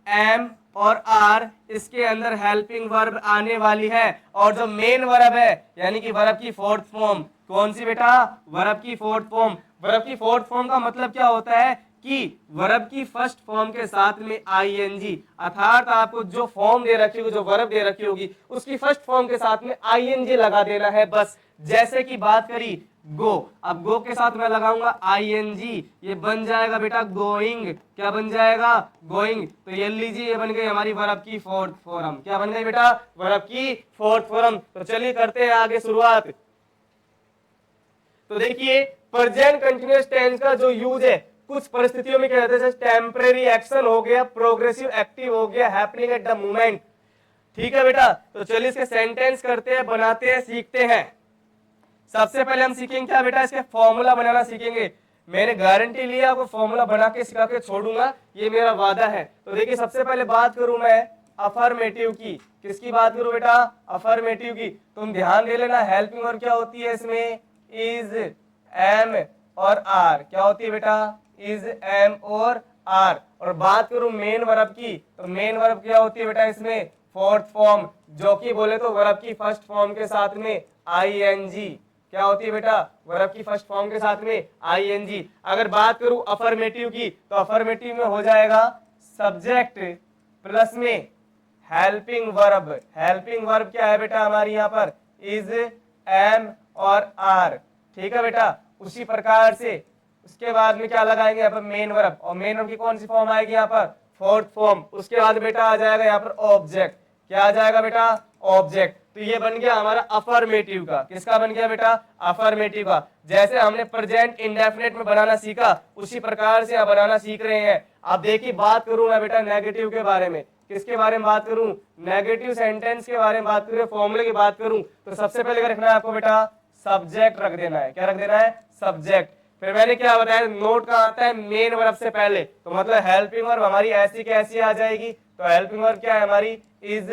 एम और आर, इसके अंदर हेल्पिंग वर्ब आने वाली है। और जो मेन वर्ब है यानी कि वर्ब की फोर्थ फॉर्म, कौन सी बेटा, वर्ब की फोर्थ फॉर्म। वर्ब की फोर्थ फॉर्म का मतलब क्या होता है कि वर्ब की फर्स्ट फॉर्म के साथ में आईएनजी, अर्थात आपको जो फॉर्म दे रखी होगी, जो वर्ब दे रखी होगी, उसकी फर्स्ट फॉर्म के साथ में आईएनजी लगा देना है बस। जैसे कि बात करी गो, अब गो के साथ मैं लगाऊंगा आईएनजी, ये बन जाएगा बेटा गोइंग। क्या बन जाएगा, गोइंग। तो ये लीजिए ये बन गई हमारी वर्ब की फोर्थ फॉर्म। क्या बन गई बेटा, वर्ब की फोर्थ फॉर्म। तो चलिए करते हैं आगे शुरुआत। तो देखिए प्रेजेंट कंटिन्यूअस टेंस का जो यूज है कुछ परिस्थितियों में क्या रहता है, टेम्परेरी एक्शन हो गया, प्रोग्रेसिव एक्टिव हो गया, हैपनिंग एट द मोमेंट। ठीक है बेटा, तो चलिए इसके सेंटेंस करते हैं, बनाते हैं, सीखते हैं। सबसे पहले हम सीखेंगे क्या बेटा, इसके फॉर्मूला बनाना सीखेंगे। मैंने गारंटी लिया आपको फॉर्मूला बना के सिखा के छोड़ूंगा, ये मेरा वादा है। तो देखिए सबसे पहले बात करूं मैं अफर्मेटिव की। किसकी बात करूं बेटा, अफर्मेटिव की। तुम ध्यान दे लेना, हेल्पिंग वर्ब क्या होती है इसमें, इज, एम और आर। क्या होती है बेटा, इज, एम और आर। और बात करूं मेन वर्ब की, तो मेन वर्ब क्या होती है बेटा इसमें, फोर्थ फॉर्म, जो कि बोले तो वर्ब की फर्स्ट फॉर्म के साथ में आईएनजी। क्या होती है बेटा, वर्ब की फर्स्ट फॉर्म के साथ में आईएनजी। अगर बात करूं अफर्मेटिव की, तो अफर्मेटिव में हो जाएगा सब्जेक्ट प्लस में हेल्पिंग वर्ब। हेल्पिंग वर्ब क्या है बेटा हमारी यहाँ पर, इज, एम और आर। ठीक है बेटा, उसी प्रकार से उसके बाद में क्या लगाएंगे यहाँ पर, मेन वर्ब। और मेन वर्ब की कौन सी फॉर्म आएगी यहाँ पर, फोर्थ फॉर्म। उसके बाद बेटा आ जाएगा यहाँ पर ऑब्जेक्ट। क्या आ जाएगा बेटा, ऑब्जेक्ट। तो ये बन गया हमारा अफर्मेटिव का। किसका बन गया बेटा, अफर्मेटिव का। जैसे हमने प्रेजेंट इंडेफिनिट में बनाना सीखा, उसी प्रकार से आप बनाना सीख रहे हैं। अब देखिए बात करूं मैं बेटा नेगेटिव के बारे में। किसके बारे में बात करूं, नेगेटिव सेंटेंस के बारे में बात करूं, फॉर्मूले की बात करूं, तो सबसे पहले क्या रखना है आपको बेटा, सब्जेक्ट रख देना है। क्या रख देना है, सब्जेक्ट। फिर मैंने क्या बताया, नोट कहां आता है, मेन वर्ब से पहले। तो मतलब हेल्पिंग वर्ब हमारी ऐसी कैसी आ जाएगी, तो हेल्पिंग वर्ब क्या है हमारी, इज,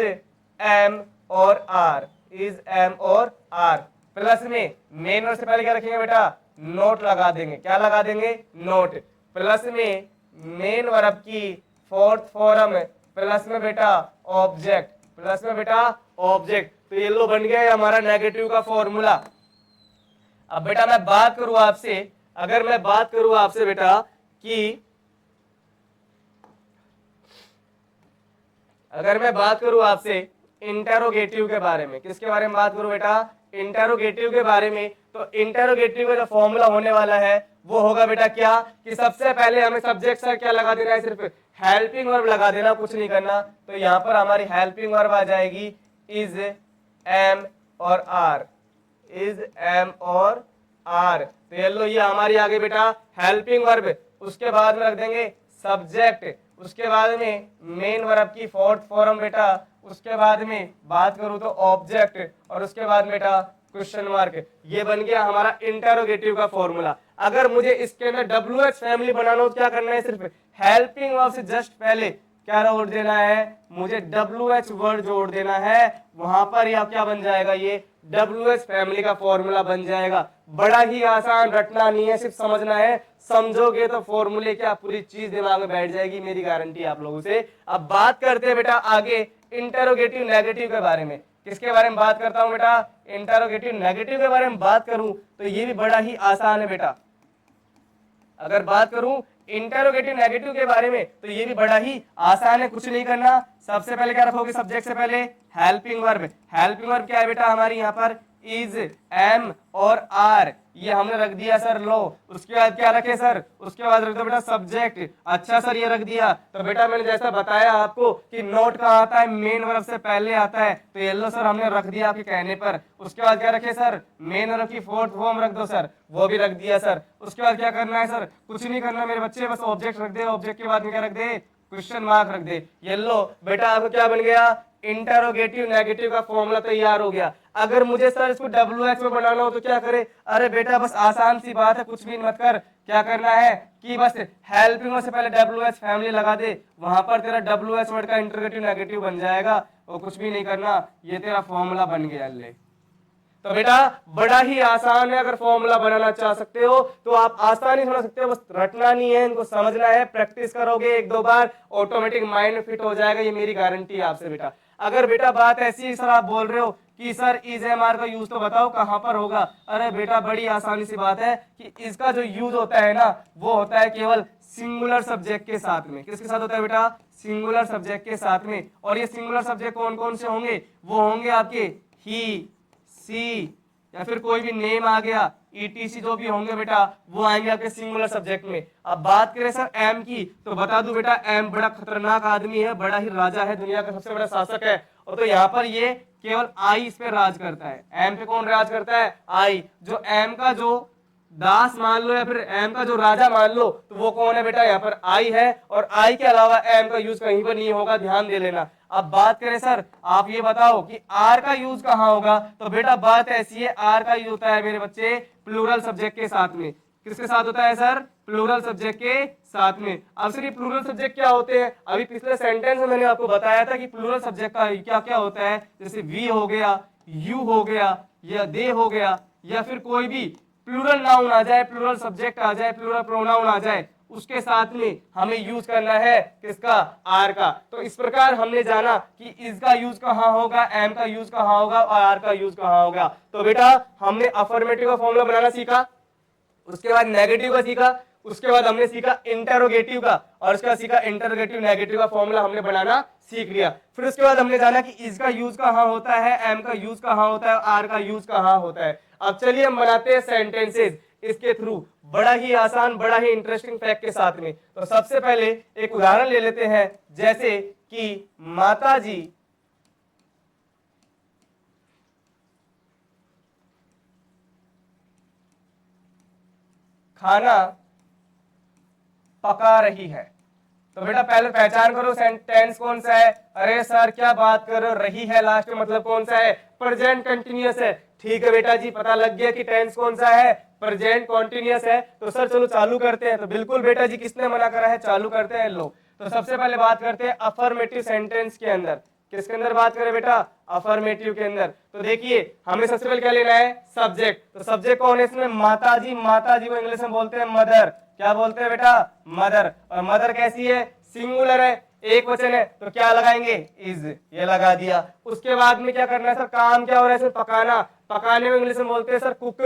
एम और आर। इज, एम और आर। प्लस में मेन वर्ब से पहले क्या रखेंगे बेटा, नोट लगा देंगे। क्या लगा देंगे, नोट। प्लस में मेन वर्ब की फोर्थ फॉर्म, प्लस में बेटा ऑब्जेक्ट। प्लस में बेटा ऑब्जेक्ट। तो ये लो बन गया हमारा नेगेटिव का फॉर्मूला। अब बेटा मैं बात करूं आपसे, अगर मैं बात करूं आपसे बेटा कि अगर मैं बात करूं आपसे इंटेरोगेटिव के बारे में, किसके बारे में बात करूं बेटा, इंटेरोगेटिव के बारे में, तो इंटेरोगेटिव का जो फॉर्मूला होने वाला है वो होगा बेटा क्या, कि सबसे पहले हमें सब्जेक्ट से क्या लगा देना है, सिर्फ हेल्पिंग वर्ब लगा देना, कुछ नहीं करना। तो यहां पर हमारी हेल्पिंग वर्ब आ जाएगी इज, एम और आर। इज, एम और आर। तो ये लो, ये हमारी आ गई बेटा हेल्पिंग वर्ब। उसके बाद में रख देंगे सब्जेक्ट, उसके बाद में मेन वर्ब की फोर्थ फॉर्म बेटा, उसके बाद में बात करूं तो ऑब्जेक्ट, और उसके बाद बेटा क्वेश्चन मार्क। ये बन गया हमारा इंटरोगेटिव का फॉर्मूला। अगर मुझे इसके अंदर WH फैमिली बनाना हो तो क्या करना है, सिर्फ हेल्पिंग वर्ब से जस्ट पहले क्या जोड़ देना है, मुझे WH वर्ड जोड़ देना है। वहां पर या क्या बन जाएगा, ये WH फैमिली का फॉर्मूला बन जाएगा। बड़ा ही आसान, रटना नहीं है, सिर्फ समझना है। समझोगे तो फॉर्मूले क्या पूरी चीज दिमाग में बैठ जाएगी, मेरी गारंटी आप लोगों से। अब बात करते हैं बेटा आगे इंटरोगेटिव नेगेटिव के बारे में। किसके बारे में बात करता हूं बेटा, इंटरोगेटिव नेगेटिव के बारे में बात करूं तो ये भी बड़ा ही आसान है बेटा। अगर बात करूं इंटरोगेटिव नेगेटिव के बारे में तो ये भी बड़ा ही आसान है, कुछ नहीं करना। सबसे पहले क्या रखोगे, सब्जेक्ट से पहले हेल्पिंग वर्ब। हेल्पिंग वर्ब क्या है बेटा हमारी यहाँ पर, इज, एम और आर। ये हमने रख दिया सर, लो। उसके बाद क्या रखे सर, उसके बाद रख दो बेटा सब्जेक्ट। अच्छा सर ये रख दिया। तो बेटा मैंने जैसा बताया आपको कि नोट कहाँ आता है, मेन वर्ब से पहले आता है। तो ये लो सर हमने रख दिया आपके कहने पर। उसके बाद क्या रखे सर, मेन वर्ब की फोर्थ फॉर्म रख दो सर, वो भी रख दिया सर। उसके बाद क्या करना है सर, कुछ नहीं करना मेरे बच्चे, बस ऑब्जेक्ट रख दे। ऑब्जेक्ट के बाद में क्या रख दे, क्वेश्चन मार्क रख दे। ये लो बेटा आपको क्या बन गया, इंटरोगेटिव नेगेटिव का फॉर्मूला तैयार हो गया। अगर मुझे सर इसको WH में बनाना हो तो क्या करे, अरे बेटा बस आसान सी बात है, कुछ भी मत कर। क्या करना है कि बस हेल्पिंग से पहले WH फैमिली लगा दे, वहां पर तेरा WH वर्ड का इंटरोगेटिव नेगेटिव बन जाएगा। और कुछ भी नहीं करना, ये तेरा फॉर्मूला बन गया। ले तो बेटा बड़ा ही आसान है, अगर फॉर्मूला बनाना चाह सकते हो तो आप आसानी से बना सकते हो, बस रटना नहीं है, इनको समझना है। प्रैक्टिस करोगे एक दो बार, ऑटोमेटिक माइंड में फिट हो जाएगा, ये मेरी गारंटी है आपसे बेटा। अगर बेटा बात ऐसी सर आप बोल रहे हो कि सर इज, एम, आर का यूज तो बताओ कहां पर होगा, अरे बेटा बड़ी आसानी सी बात है कि इसका जो यूज होता है ना, वो होता है केवल सिंगुलर सब्जेक्ट के साथ में। किसके साथ होता है बेटा, सिंगुलर सब्जेक्ट के साथ में। और ये सिंगुलर सब्जेक्ट कौन कौन से होंगे, वो होंगे आपके ही, सी, या फिर कोई भी नेम आ गया, ETC जो भी होंगे बेटा वो आएंगे आपके सिंगुलर सब्जेक्ट में। अब बात करें सर एम की, तो बता दूं बेटा एम बड़ा खतरनाक आदमी है, बड़ा ही राजा है, दुनिया का सबसे बड़ा शासक है। और तो यहाँ पर ये केवल आई इस पे राज करता है। एम पे कौन राज करता है, आई। जो एम का जो दास मान लो या फिर एम का जो राजा मान लो, तो वो कौन है बेटा, यहाँ पर आई है, और आई के अलावा एम का यूज कहीं पर नहीं होगा, ध्यान दे लेना। अब बात करें सर, आप ये बताओ कि आर का यूज कहाँ होगा, तो बेटा बात ऐसी है, आर का यूज होता है मेरे बच्चे प्लूरल सब्जेक्ट के साथ में। किसके साथ होता है सर, प्लूरल सब्जेक्ट के साथ में। अब सर ये प्लूरल सब्जेक्ट क्या होते हैं, अभी पिछले सेंटेंस में मैंने आपको बताया था कि प्लूरल सब्जेक्ट का क्या क्या होता है, जैसे वी हो गया, यू हो गया, या दे हो गया, या फिर कोई भी प्लूरल नाउन आ जाए, प्लूरल सब्जेक्ट आ जाए, प्लूरल प्रोनाउन आ जाए, उसके साथ में हमें यूज करना है किसका, आर का। तो इस प्रकार हमने जाना कि इसका यूज कहाँ होगा, एम का यूज कहाँ होगा और आर का यूज कहाँ होगा। तो बेटा हमने अफर्मेटिव का फॉर्मूला बनाना सीखा, उसके बाद नेगेटिव का सीखा, उसके बाद हमने सीखा इंटरोगेटिव का, और उसका सीखा इंटरोगेटिव नेगेटिव का फॉर्मूला हमने बनाना सीख लिया। फिर उसके बाद हमने जाना कि इसका यूज कहाँ होता है, एम का यूज कहाँ होता है, आर का यूज कहाँ होता है। अब चलिए हम बनाते हैं सेंटेंसेस इसके थ्रू, बड़ा ही आसान, बड़ा ही इंटरेस्टिंग फैक्ट के साथ में। तो सबसे पहले एक उदाहरण ले लेते हैं, जैसे कि माताजी खाना पका रही है। तो बेटा पहले पहचान करो सेंटेंस कौन सा है। अरे सर क्या बात कर रही है, लास्ट में मतलब कौन सा है, प्रेजेंट कंटिन्यूअस है। ठीक है बेटा जी, पता लग गया कि टेंस कौन सा है, प्रेजेंट कंटिन्यूअस है। तो सर चलो चालू करते हैं। तो बिल्कुल बेटा जी, किसने मना करा है, चालू करते हैं लो। तो सबसे पहले बात करते हैं अफर्मेटिव सेंटेंस के अंदर। किसके अंदर बात करें बेटा, अफर्मेटिव के अंदर। तो देखिए हमें सबसे पहले क्या लेना है, सब्जेक्ट। तो सब्जेक्ट कौन है इसमें, माताजी। माताजी को इंग्लिश में बोलते हैं मदर। क्या बोलते हैं बेटा, मदर। और मदर कैसी है, सिंगुलर है, एक वचन है, तो क्या लगाएंगे, इज, ये लगा दिया। उसके बाद में क्या करना है सर, काम क्या हो रहा है सर, पकाना। पकाने में इंग्लिश में बोलते हैं सर कुक।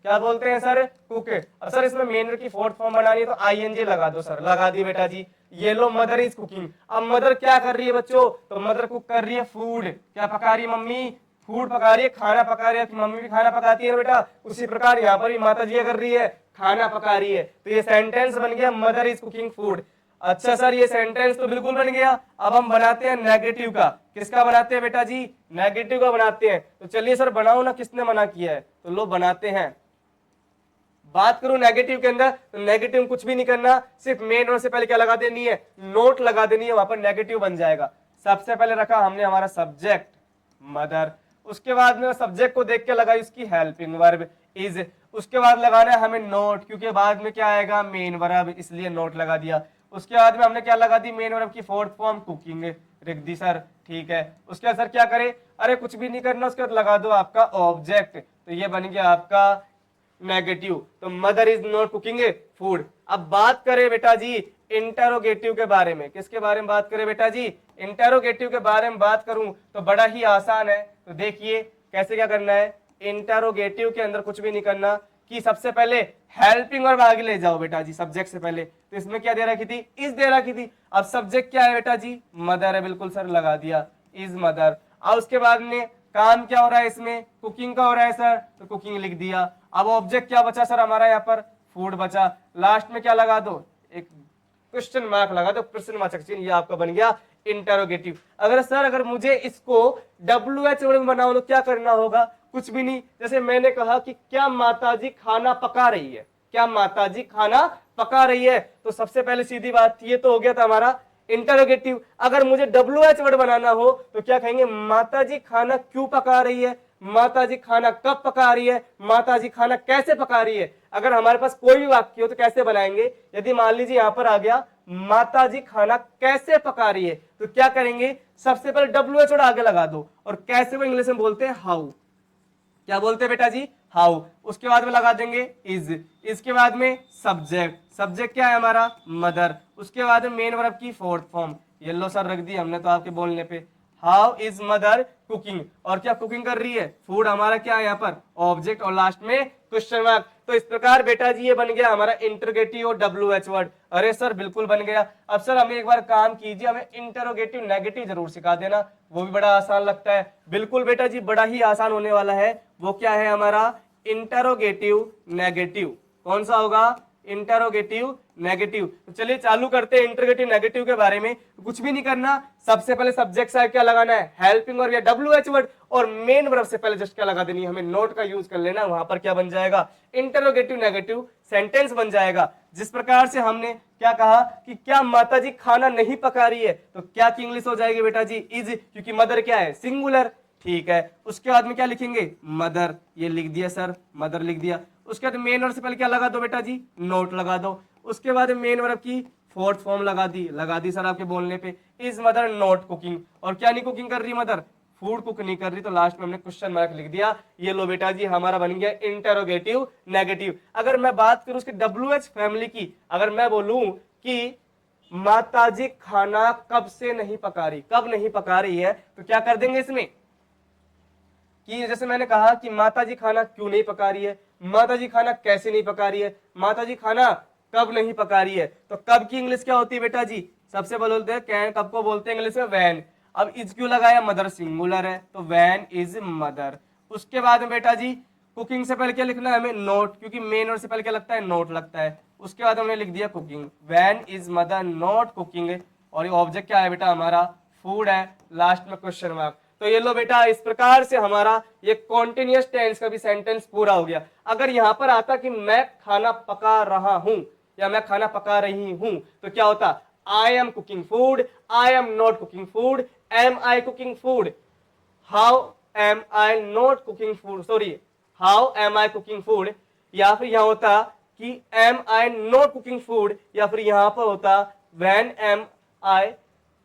क्या बोलते हैं सर, कुक। अब सर इसमें मेन वर्ब की फोर्थ फॉर्म बनानी है, तो आईएनजी लगा दो सर। लगा दी बेटा जी। ये लो, मदर इज कुकिंग। अब मदर क्या कर रही है बच्चों, तो मदर कुक कर रही है फूड। क्या पका रही है मम्मी, फूड पका रही है, खाना पका रही है। मम्मी भी खाना पकाती है बेटा, उसी प्रकार यहाँ पर भी माता जी कर रही है, खाना पका रही है। तो ये सेंटेंस बन गया, मदर इज कुकिंग फूड। अच्छा सर ये सेंटेंस तो बिल्कुल बन गया। अब हम बनाते हैं नेगेटिव का। किसका बनाते हैं बेटा जी, नेगेटिव का बनाते हैं। तो चलिए सर बनाओ ना, किसने मना किया है, तो लो बनाते हैं। बात करूं नेगेटिव के अंदर, तो नेगेटिव कुछ भी नहीं करना, सिर्फ मेन वर्ड से पहले क्या लगा देनी है, नोट लगा देनी है, वहां पर नेगेटिव बन जाएगा। सबसे पहले रखा हमने हमारा सब्जेक्ट मदर, उसके बाद में सब्जेक्ट को देख के लगाई उसकी हेल्पिंग वर्ब इज। उसके बाद लगाना है हमें नोट, क्योंकि बाद में क्या आएगा, मेन वर्ब, इसलिए नोट लगा दिया। उसके बाद में हमने क्या लगा दी, मेन वर्ब की फोर्थ फॉर्म कुकिंग रख दी सर। ठीक है, उसके बाद सर क्या करें, अरे कुछ भी नहीं करना, उसके बाद लगा दो आपका ऑब्जेक्ट। तो ये बन गया आपका नेगेटिव। तो mother is not cooking food. अब बात करें बेटा जी इंटरोगेटिव के बारे में। किसके बारे में बात करें बेटा जी, इंटरोगेटिव के बारे में बात करूं तो बड़ा ही आसान है। तो देखिए कैसे क्या करना है, इंटरोगेटिव के अंदर कुछ भी नहीं करना, कि सबसे पहले हेल्पिंग वर्ब आगे ले जाओ बेटा जी सब्जेक्ट से पहले। तो इसमें क्या दे रखी थी, इज दे रखी थी। अब सब्जेक्ट क्या है बेटा जी, मदर है, बिल्कुल सर लगा दिया, इज मदर। अब उसके बाद में काम क्या हो रहा है इसमें, कुकिंग का हो रहा है सर, तो कुकिंग लिख दिया। अब ऑब्जेक्ट क्या बचा सर हमारा, यहाँ पर फूड बचा। लास्ट में क्या लगा दो, एक क्वेश्चन मार्क लगा दो, प्रश्न वाचक चिन्ह, ये आपका बन गया इंटरोगेटिव। अगर सर अगर मुझे इसको WH वर्ड में बनाओ तो क्या करना होगा, कुछ भी नहीं। जैसे मैंने कहा कि क्या माताजी खाना पका रही है, क्या माताजी खाना पका रही है, तो सबसे पहले सीधी बात ये तो हो गया था हमारा इंटरोगेटिव। अगर मुझे WH वर्ड बनाना हो तो क्या कहेंगे, माताजी खाना क्यों पका रही है, माताजी खाना कब पका रही है, माताजी खाना कैसे पका रही है। अगर हमारे पास कोई भी वाक्य हो तो कैसे बनाएंगे, यदि मान लीजिए यहां पर आ गया माताजी खाना कैसे पका रही है, तो क्या करेंगे, सबसे पहले WH वर्ड आगे लगा दो, और कैसे वो इंग्लिश में बोलते हैं हाउ। क्या बोलते हैं बेटा जी, हाउ। उसके बाद में लगा देंगे इज, इसके बाद में सब्जेक्ट, सब्जेक्ट क्या है हमारा मदर। उसके बाद में मेन वर्ब की फोर्थ फॉर्म, येलो सर रख दी हमने तो आपके बोलने पे, हाउ इज मदर कुकिंग। और क्या कुकिंग कर रही है, फूड हमारा क्या है यहाँ पर ऑब्जेक्ट, और लास्ट में क्वेश्चन मार्क। तो इस प्रकार बेटा जी ये बन गया हमारा इंटरोगेटिव और WH वर्ड। अरे सर बिल्कुल बन गया। अब सर हमें एक बार काम कीजिए, हमें इंटरोगेटिव नेगेटिव जरूर सिखा देना, वो भी बड़ा आसान लगता है। बिल्कुल बेटा जी बड़ा ही आसान होने वाला है। वो क्या है हमारा इंटरोगेटिव नेगेटिव, कौन सा होगा, इंटरोगेटिव नेगेटिव। तो चलिए चालू करते हैं इंटरोगेटिव नेगेटिव के बारे में। कुछ भी नहीं करना, सबसे पहले सब्जेक्ट साइड क्या लगाना है, हेल्पिंग वर्ब या WH वर्ड, और मेन वर्ब से पहले जस्ट क्या लगा देनी है, हमें नोट का यूज कर लेना। वहां पर क्या बन जाएगा, इंटरोगेटिव नेगेटिव सेंटेंस बन जाएगा। जिस प्रकार से हमने क्या कहा कि क्या माताजी खाना नहीं पका रही है, तो क्या की इंग्लिश हो जाएगी बेटा जी, इज, क्योंकि मदर क्या है, सिंगुलर। ठीक है, उसके बाद में क्या लिखेंगे, मदर, ये लिख दिया सर, मदर लिख दिया। उसके बाद मेन वर्ब से पहले क्या लगा दो बेटा जी, नोट लगा दो। उसके बाद मेन वर्ब की फोर्थ फॉर्म लगा दी सर आपके बोलने पे, इज मदर नॉट कुकिंग, और क्या नहीं कुकिंग कर रही मदर, फूड कुक नहीं कर रही, तो लास्ट में हमने क्वेश्चन मार्क लिख दिया। ये लो बेटा जी हमारा बन गया इंटरोगेटिव नेगेटिव। अगर मैं बात करूं उसकी WH फैमिली की, अगर मैं बोलूं कि माताजी खाना कब से नहीं पका रही, कब नहीं पका रही है, तो क्या कर देंगे इसमें कि जैसे मैंने कहा कि माताजी खाना क्यों नहीं पका रही है, माताजी खाना कैसे नहीं पका रही है, माताजी खाना कब नहीं पका रही है, तो कब की इंग्लिश क्या होती है बेटा जी, सबसे बोलते हैं कैन, कब को बोलते हैं इंग्लिश में, वैन। अब इज क्यों लगाया, मदर सिंगुलर है, तो वैन इज मदर। उसके बाद में बेटा जी कुकिंग से पहले क्या लिखना है हमें, नोट, क्योंकि मेन वर्ड से पहले क्या लगता है, नोट लगता है। उसके बाद हमने लिख दिया cooking, when is mother not cooking, और ये ऑब्जेक्ट क्या है बेटा हमारा, फूड है, लास्ट में क्वेश्चन मार्क। तो ये लो बेटा, इस प्रकार से हमारा ये कॉन्टिन्यूअस टेंस का भी सेंटेंस पूरा हो गया। अगर यहां पर आता कि मैं खाना पका रहा हूं या मैं खाना पका रही हूं, तो क्या होता, I am cooking food, I am not cooking food, am I cooking food, how am I not cooking food, sorry how am I cooking food, या फिर यहां होता कि am I not cooking food, या फिर यहां पर होता when am I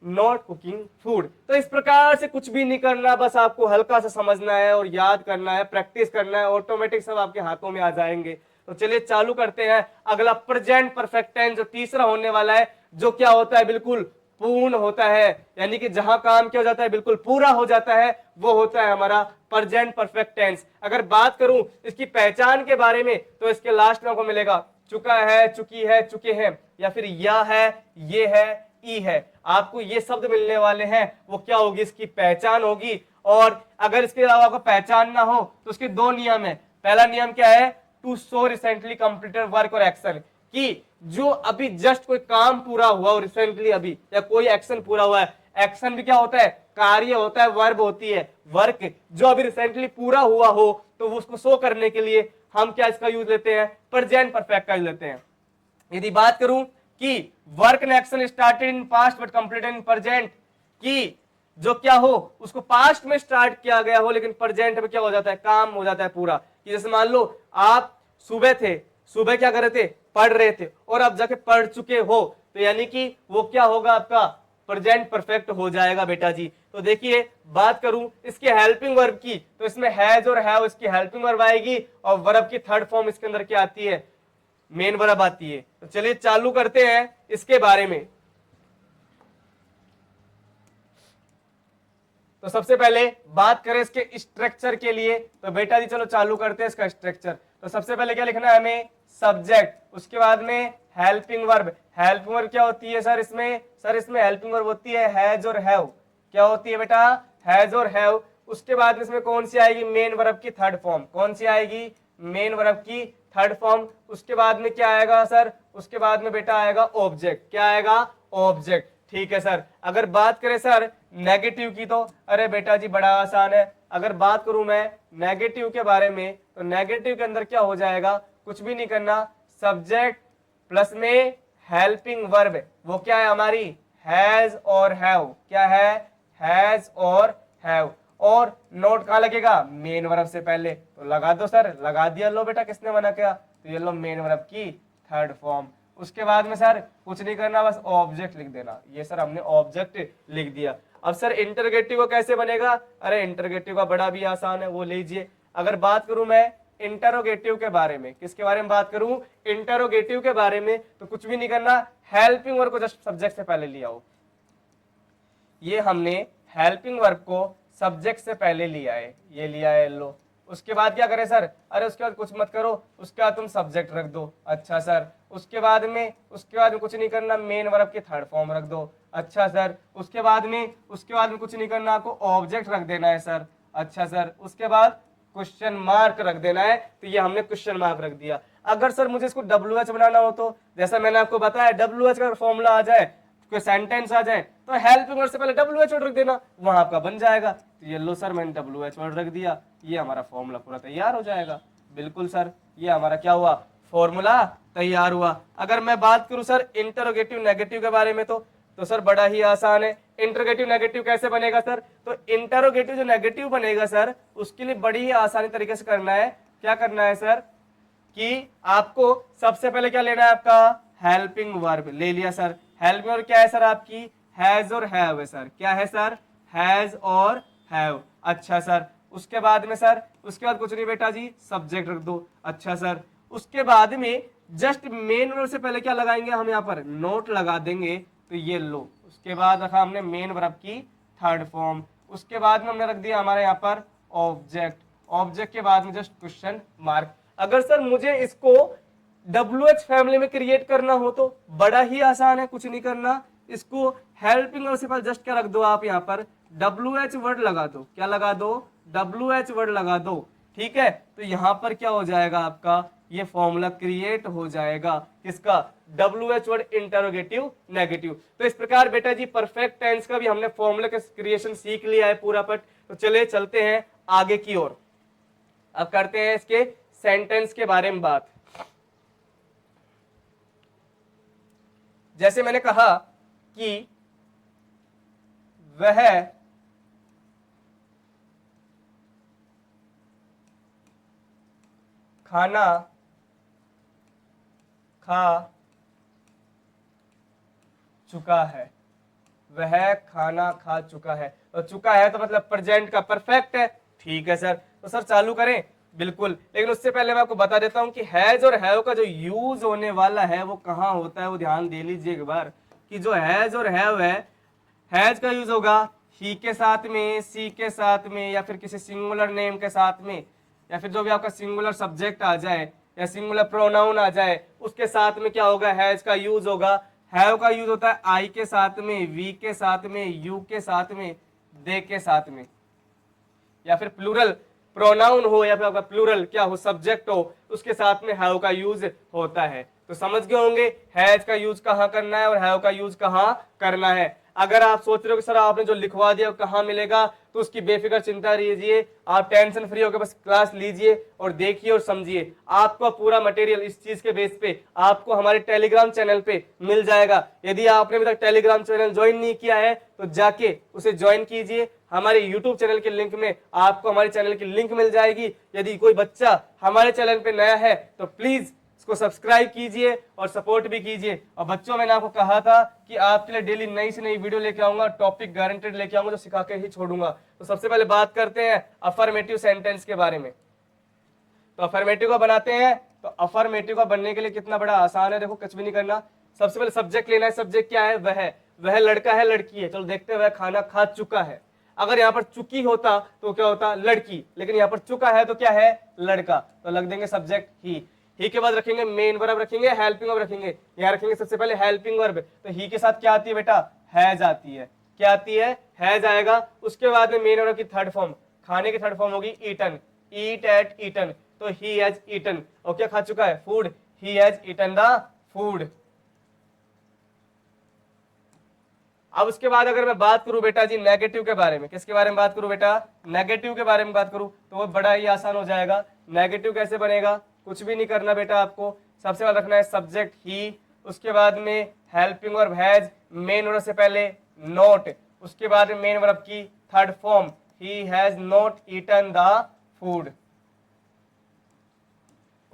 not cooking food. तो इस प्रकार से कुछ भी नहीं करना, बस आपको हल्का सा समझना है और याद करना है, प्रैक्टिस करना है, ऑटोमेटिक सब आपके हाथों में आ जाएंगे। तो चलिए चालू करते हैं अगला प्रेजेंट परफेक्ट टेंस, जो तीसरा होने वाला है, जो क्या होता है, बिल्कुल पूर्ण होता है, यानी कि जहां काम क्या हो जाता है, बिल्कुल पूरा हो जाता है, वो होता है हमारा प्रेजेंट परफेक्ट टेंस। अगर बात करूं इसकी पहचान के बारे में, तो इसके लास्ट में आपको मिलेगा चुका है, चुकी है, चुके हैं, या फिर या है, ये है, ई है। आपको ये शब्द मिलने वाले हैं, वो क्या होगी, इसकी पहचान होगी। और अगर इसके अलावा आपको पहचान ना हो तो उसके दो नियम है। पहला नियम क्या है, to show recently completed work और एक्शन, कि जो अभी जस्ट कोई काम पूरा हुआ और रिसेंटली अभी, या कोई एक्शन पूरा हुआ है, एक्शन भी क्या होता है, कार्य होता है, वर्ब होती है, वर्क जो अभी रिसेंटली पूरा हुआ हो, तो वो उसको शो करने के लिए हम क्या इसका यूज लेते हैं, प्रेजेंट परफेक्ट का यूज लेते हैं। यदि बात करूं कि work and action started in past but completed in present, कि जो क्या हो उसको पास्ट में स्टार्ट किया गया हो लेकिन प्रेजेंट में क्या हो जाता है, काम हो जाता है पूरा। कि जैसे मान लो आप सुबह थे, सुबह क्या कर रहे थे, पढ़ रहे थे, और अब जाके पढ़ चुके हो, तो यानी कि वो क्या होगा, आपका प्रेजेंट परफेक्ट हो जाएगा बेटा जी। तो देखिए बात करूं इसके हेल्पिंग वर्ब की, तो इसमें हैज और हैव इसकी हेल्पिंग वर्ब आएगी, और वर्ब की थर्ड फॉर्म इसके अंदर क्या आती है, मेन वर्ब आती है। तो चलिए चालू करते हैं इसके बारे में। तो सबसे पहले बात करें इसके स्ट्रक्चर के लिए, तो बेटा जी चलो चालू करते हैं इसका स्ट्रक्चर। तो सबसे पहले क्या लिखना है हमें, सब्जेक्ट, उसके बाद में हेल्पिंग वर्ब। हेल्पिंग वर्ब क्या होती है सर इसमें, सर इसमें हेल्पिंग वर्ब होती है हैज और हैव। क्या होती है बेटा, हैज और हैव। उसके बाद इसमें कौन सी आएगी, मेन वर्ब की थर्ड फॉर्म, कौन सी आएगी, मेन वर्ब की थर्ड फॉर्म। उसके बाद में क्या आएगा सर, उसके बाद में बेटा आएगा ऑब्जेक्ट, क्या आएगा, ऑब्जेक्ट। ठीक है सर। अगर बात करें सर नेगेटिव की, तो अरे बेटा जी बड़ा आसान है। अगर बात करूं मैं नेगेटिव के बारे में, तो नेगेटिव के अंदर क्या हो जाएगा, कुछ भी नहीं करना, सब्जेक्ट प्लस में हेल्पिंग वर्ब, वो क्या है हमारी, हैज और हैव। क्या है, हैज और हैव। और नोट कहां लगेगा, मेन वर्ब से पहले, तो लगा दो सर, लगा दिया, लो बेटा किसने मना किया, तो ये लो मेन वर्ब की थर्ड फॉर्म। उसके बाद में सर कुछ नहीं करना, बस ऑब्जेक्ट लिख देना। ये सर हमने ऑब्जेक्ट लिख दिया। अब सर इंटरगेटिव को कैसे बनेगा, अरे इंटरगेटिव का बड़ा भी आसान है, वो लीजिए। अगर बात करूं मैं इंटरोगेटिव के बारे में, किसके बारे में बात करूं, इंटरोगेटिव के बारे में, तो कुछ भी नहीं करना, हेल्पिंग वर्ब को जस्ट सब्जेक्ट से पहले लिया हो। ये हमने हेल्पिंग वर्ब को सब्जेक्ट से पहले लिया है, ये लिया है लो। उसके बाद क्या करें सर, अरे उसके बाद कुछ मत करो, उसके बाद तुम सब्जेक्ट रख दो। अच्छा सर। उसके बाद में कुछ नहीं करना, मेन वर्ब की थर्ड फॉर्म रख दो। अच्छा सर। उसके बाद में कुछ नहीं करना, आपको ऑब्जेक्ट रख देना है सर। अच्छा सर। उसके बाद क्वेश्चन मार्क रख देना है, तो ये हमने क्वेश्चन मार्क रख दिया। अगर सर मुझे इसको WH बनाना हो तो जैसा मैंने आपको बताया WH का फॉर्मूला आ जाए, कोई सेंटेंस आ जाए तो हेल्पिंग वर्ड से पहले WH वर्ड रख देना, वहां आपका बन जाएगा। तो ये लो सर मैंने WH वर्ड रख दिया, ये हमारा फॉर्मूला पूरा तैयार हो जाएगा। बिल्कुल सर, ये हमारा क्या हुआ, फॉर्मूला तैयार हुआ। अगर मैं बात करूं सर इंटरोगेटिव नेगेटिव के बारे में तो सर बड़ा ही आसान है। इंटरोगेटिव नेगेटिव कैसे बनेगा सर, तो इंटरोगेटिव जो नेगेटिव बनेगा सर उसके लिए बड़ी ही आसानी तरीके से करना है। क्या करना है सर कि आपको सबसे पहले क्या लेना है, आपका हेल्पिंग वर्ब ले लिया सर। हेल्पिंग वर्ब क्या है सर, आपकी हैज और हैव है सर। क्या है सर, हैज और हैव। अच्छा सर, उसके बाद में सर, उसके बाद कुछ नहीं बेटा जी, सब्जेक्ट रख दो। अच्छा सर, उसके बाद में जस्ट मेन वर्ब से पहले क्या लगाएंगे हम, यहाँ पर नोट लगा देंगे। तो ये लो, उसके बाद रखा हमने मेन वर्ब की थर्ड फॉर्म। उसके बाद में हमने रख दिया हमारे यहाँ पर ऑब्जेक्ट। ऑब्जेक्ट के बाद में जस्ट क्वेश्चन मार्क। अगर सर मुझे इसको WH फैमिली में क्रिएट करना हो तो बड़ा ही आसान है, कुछ नहीं करना। इसको हेल्पिंग वर्ब से पहले जस्ट क्या रख दो आप, यहाँ पर WH वर्ड लगा दो। क्या लगा दो, WH वर्ड लगा दो। ठीक है, तो यहाँ पर क्या हो जाएगा आपका, ये फॉर्मूला क्रिएट हो जाएगा किसका, WH वर्ड इंटरोगेटिव नेगेटिव। तो इस प्रकार बेटा जी परफेक्ट टेंस का भी हमने फॉर्मूला का क्रिएशन सीख लिया है पूरा पट। तो चले चलते हैं आगे की ओर। अब करते हैं इसके सेंटेंस के बारे में बात। जैसे मैंने कहा कि वह खाना खा चुका है, वह खाना खा चुका है। तो चुका है तो मतलब प्रेजेंट का परफेक्ट है। ठीक है सर, तो सर चालू करें, बिल्कुल। लेकिन उससे पहले मैं आपको बता देता हूं कि हैज और हैव का जो यूज होने वाला है वो कहां होता है, वो ध्यान दे लीजिए एक बार कि जो हैज और हैव है, हैज का यूज होगा ही के साथ में, सी के साथ में, या फिर किसी सिंगुलर नेम के साथ में, या फिर जो भी आपका सिंगुलर सब्जेक्ट आ जाए या सिंगुलर प्रोनाउन आ जाए उसके साथ में क्या होगा, हैज का यूज होगा। हैव का यूज होता है आई के साथ में, वी के साथ में, यू के साथ में, दे के साथ में, या फिर प्लूरल प्रोनाउन हो या फिर आपका प्लूरल क्या हो, सब्जेक्ट हो, उसके साथ में हैव का यूज होता है। तो समझ गए होंगे हैज का यूज कहां करना है और हैव का यूज कहां करना है। अगर आप सोच रहे हो कि सर आपने जो लिखवा दिया कहां मिलेगा, तो उसकी बेफिक्र चिंता लीजिए, आप टेंशन फ्री होकर बस क्लास लीजिए और देखिए और समझिए। आपको पूरा मटेरियल इस चीज के बेस पे आपको हमारे टेलीग्राम चैनल पे मिल जाएगा। यदि आपने अभी तक टेलीग्राम चैनल ज्वाइन नहीं किया है तो जाके उसे ज्वाइन कीजिए। हमारे YouTube चैनल के लिंक में आपको हमारे चैनल की लिंक मिल जाएगी। यदि कोई बच्चा हमारे चैनल पे नया है तो प्लीज इसको सब्सक्राइब कीजिए और सपोर्ट भी कीजिए। और बच्चों, मैंने आपको कहा था कि आपके लिए डेली नई से नई वीडियो लेके आऊंगा, टॉपिक गारंटेड लेके आऊंगा, जो सिखा के ही छोड़ूंगा। तो सबसे पहले बात करते हैं अफर्मेटिव सेंटेंस के बारे में। तो अफर्मेटिव का बनाते हैं। तो अफर्मेटिव का बनने के लिए कितना बड़ा आसान है, देखो कुछ भी नहीं करना। सबसे पहले सब्जेक्ट लेना है। सब्जेक्ट क्या है, वह लड़का है लड़की है। चलो देखते हैं, वह खाना खा चुका है। अगर यहाँ पर चुकी होता तो क्या होता, लड़की, लेकिन यहाँ पर चुका है तो क्या है, लड़का। तो लग देंगे सब्जेक्ट ही के बाद रखेंगे मेन वर्ब, रखेंगे हेल्पिंग वर्ब, रखेंगे यहाँ रखेंगे सबसे पहले हेल्पिंग वर्ब। तो ही के साथ क्या आती है बेटा, हैज आती है। क्या आती है, हैज आएगा। उसके बाद में मेन वर्ब की थर्ड फॉर्म, खाने की थर्ड फॉर्म होगी ईटन, ईट एट ईटन। तो ही हैज ईटन, और क्या खा चुका है, food, he has eaten the food. अब उसके बाद अगर मैं बात करूं बेटा जी नेगेटिव के बारे में, किसके बारे में बात करूं बेटा, नेगेटिव के बारे में बात करूं, तो वो बड़ा ही आसान हो जाएगा। नेगेटिव कैसे बनेगा, कुछ भी नहीं करना बेटा, आपको सबसे पहले रखना है सब्जेक्ट ही, उसके बाद में helping verb has, main verb से पहले नोट, उसके बाद में मेन वर्ब की third form, he has not eaten the food.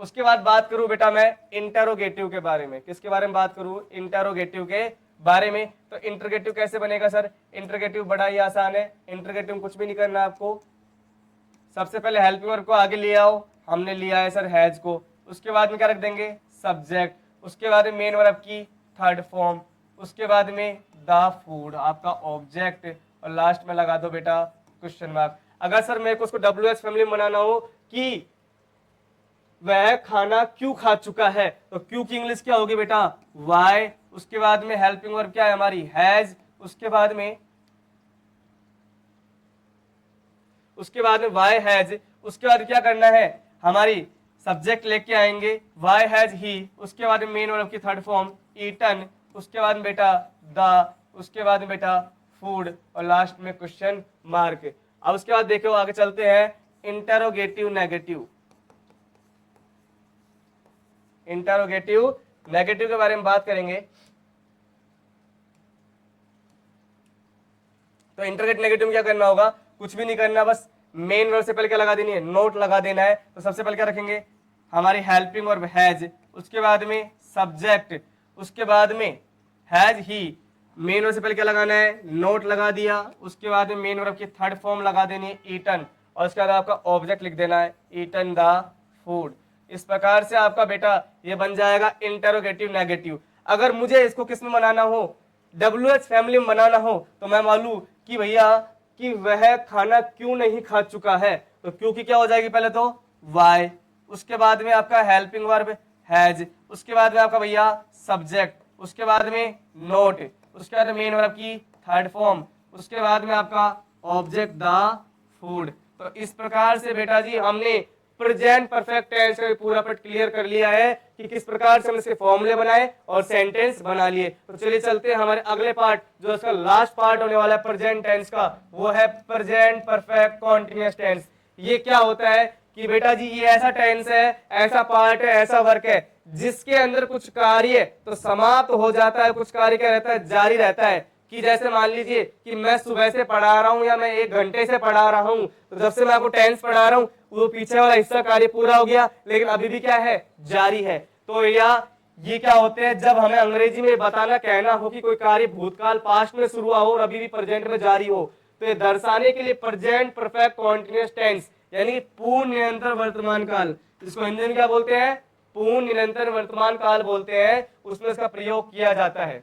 उसके बाद बात करूं बेटा मैं इंटरोगेटिव के बारे में, किसके बारे में बात करूं, इंटरोगेटिव के बारे में। तो इंटरोगेटिव कैसे बनेगा सर, इंटरोगेटिव बड़ा ही आसान है। इंटरोगेटिव में कुछ भी नहीं करना आपको, सबसे पहले हेल्पिंग वर्ब को आगे ले आओ, हमने लिया है सर हैज को। उसके बाद में क्या रख देंगे, सब्जेक्ट, उसके बाद में मेन वर्ब की थर्ड फॉर्म, उसके बाद में द फूड आपका ऑब्जेक्ट, और लास्ट में लगा दो बेटा क्वेश्चन मार्क। अगर सर मेरे को उसको WH फैमिली में बनाना हो कि वह खाना क्यों खा चुका है, तो क्यों की इंग्लिश क्या होगी बेटा, वाई। उसके बाद में हेल्पिंग वर्ब क्या है हमारी, हैज। उसके बाद में वाई हैज। उसके बाद क्या करना है, हमारी सब्जेक्ट लेके आएंगे वाई हैज ही, उसके बाद मेन वर्ब की थर्ड फॉर्म ईटन, उसके बाद में बेटा द, उसके बाद में बेटा फूड, और लास्ट में क्वेश्चन मार्क। अब उसके बाद देखो आगे चलते हैं इंटरोगेटिव नेगेटिव। इंटरोगेटिव नेगेटिव के बारे में बात करेंगे। तो इंटरोगेटिव नेगेटिव में क्या करना होगा, कुछ भी नहीं करना, बस मेन वर्ब से पहले क्या लगा देनी है, नोट लगा देना है। तो सबसे पहले क्या रखेंगे, हमारी हेल्पिंग वर्ब हैज, उसके बाद में सब्जेक्ट, उसके बाद में हैज ही, मेन वर्ब से पहले क्या लगाना है, नोट लगा दिया, उसके बाद में मेन वर्ब की थर्ड फॉर्म लगा देनी है ईटन, और उसके बाद आपका ऑब्जेक्ट लिख देना है ईटन द फूड। इस प्रकार से आपका बेटा ये बन जाएगा इंटरोगेटिव नेगेटिव। अगर मुझे इसको किस में बनाना हो, WH फैमिली में बनाना हो, तो मैं मालूम कि भैया कि वह खाना क्यों नहीं खा चुका है, तो क्यों की क्या हो जाएगी, पहले तो वाई, उसके बाद में आपका हेल्पिंग वर्ब हैज, उसके बाद में आपका भैया सब्जेक्ट, उसके बाद में नोट, उसके बाद मेन वर्ब की थर्ड फॉर्म, उसके बाद में आपका ऑब्जेक्ट द फूड। तो इस प्रकार से बेटा जी हमने प्रेजेंट परफेक्ट टेंस का पूरा पार्ट क्लियर कर लिया है कि किस प्रकार से हम इसके फॉर्मूले बनाए और सेंटेंस बना लिए। तो चलिए चलते हैं हमारे अगले पार्ट, जो इसका लास्ट पार्ट होने वाला है प्रेजेंट टेंस का, वो है प्रेजेंट परफेक्ट कॉन्टिन्यूअस टेंस। ये क्या होता है कि बेटा जी ये ऐसा टेंस है, ऐसा पार्ट है, ऐसा वर्क है जिसके अंदर कुछ कार्य तो समाप्त हो जाता है, कुछ कार्य क्या रहता है, जारी रहता है। कि जैसे मान लीजिए कि मैं सुबह से पढ़ा रहा हूं या मैं 1 घंटे से पढ़ा रहा हूं, तो जब से मैं आपको टेंस पढ़ा रहा हूं वो पीछे वाला हिस्सा कार्य पूरा हो गया, लेकिन अभी भी क्या है, जारी है। तो ये क्या होते हैं, जब हमें अंग्रेजी में बताना कहना हो कि कोई कार्य भूतकाल पास्ट में शुरू हुआ हो और अभी भी प्रेजेंट में जारी हो, तो ये दर्शाने के लिए प्रेजेंट परफेक्ट कॉन्टिन्यूअस टेंस यानी पूर्ण निरंतर वर्तमान काल, जिसको हिंदी में क्या बोलते हैं, पूर्ण निरंतर वर्तमान काल बोलते हैं, उसमें इसका प्रयोग किया जाता है।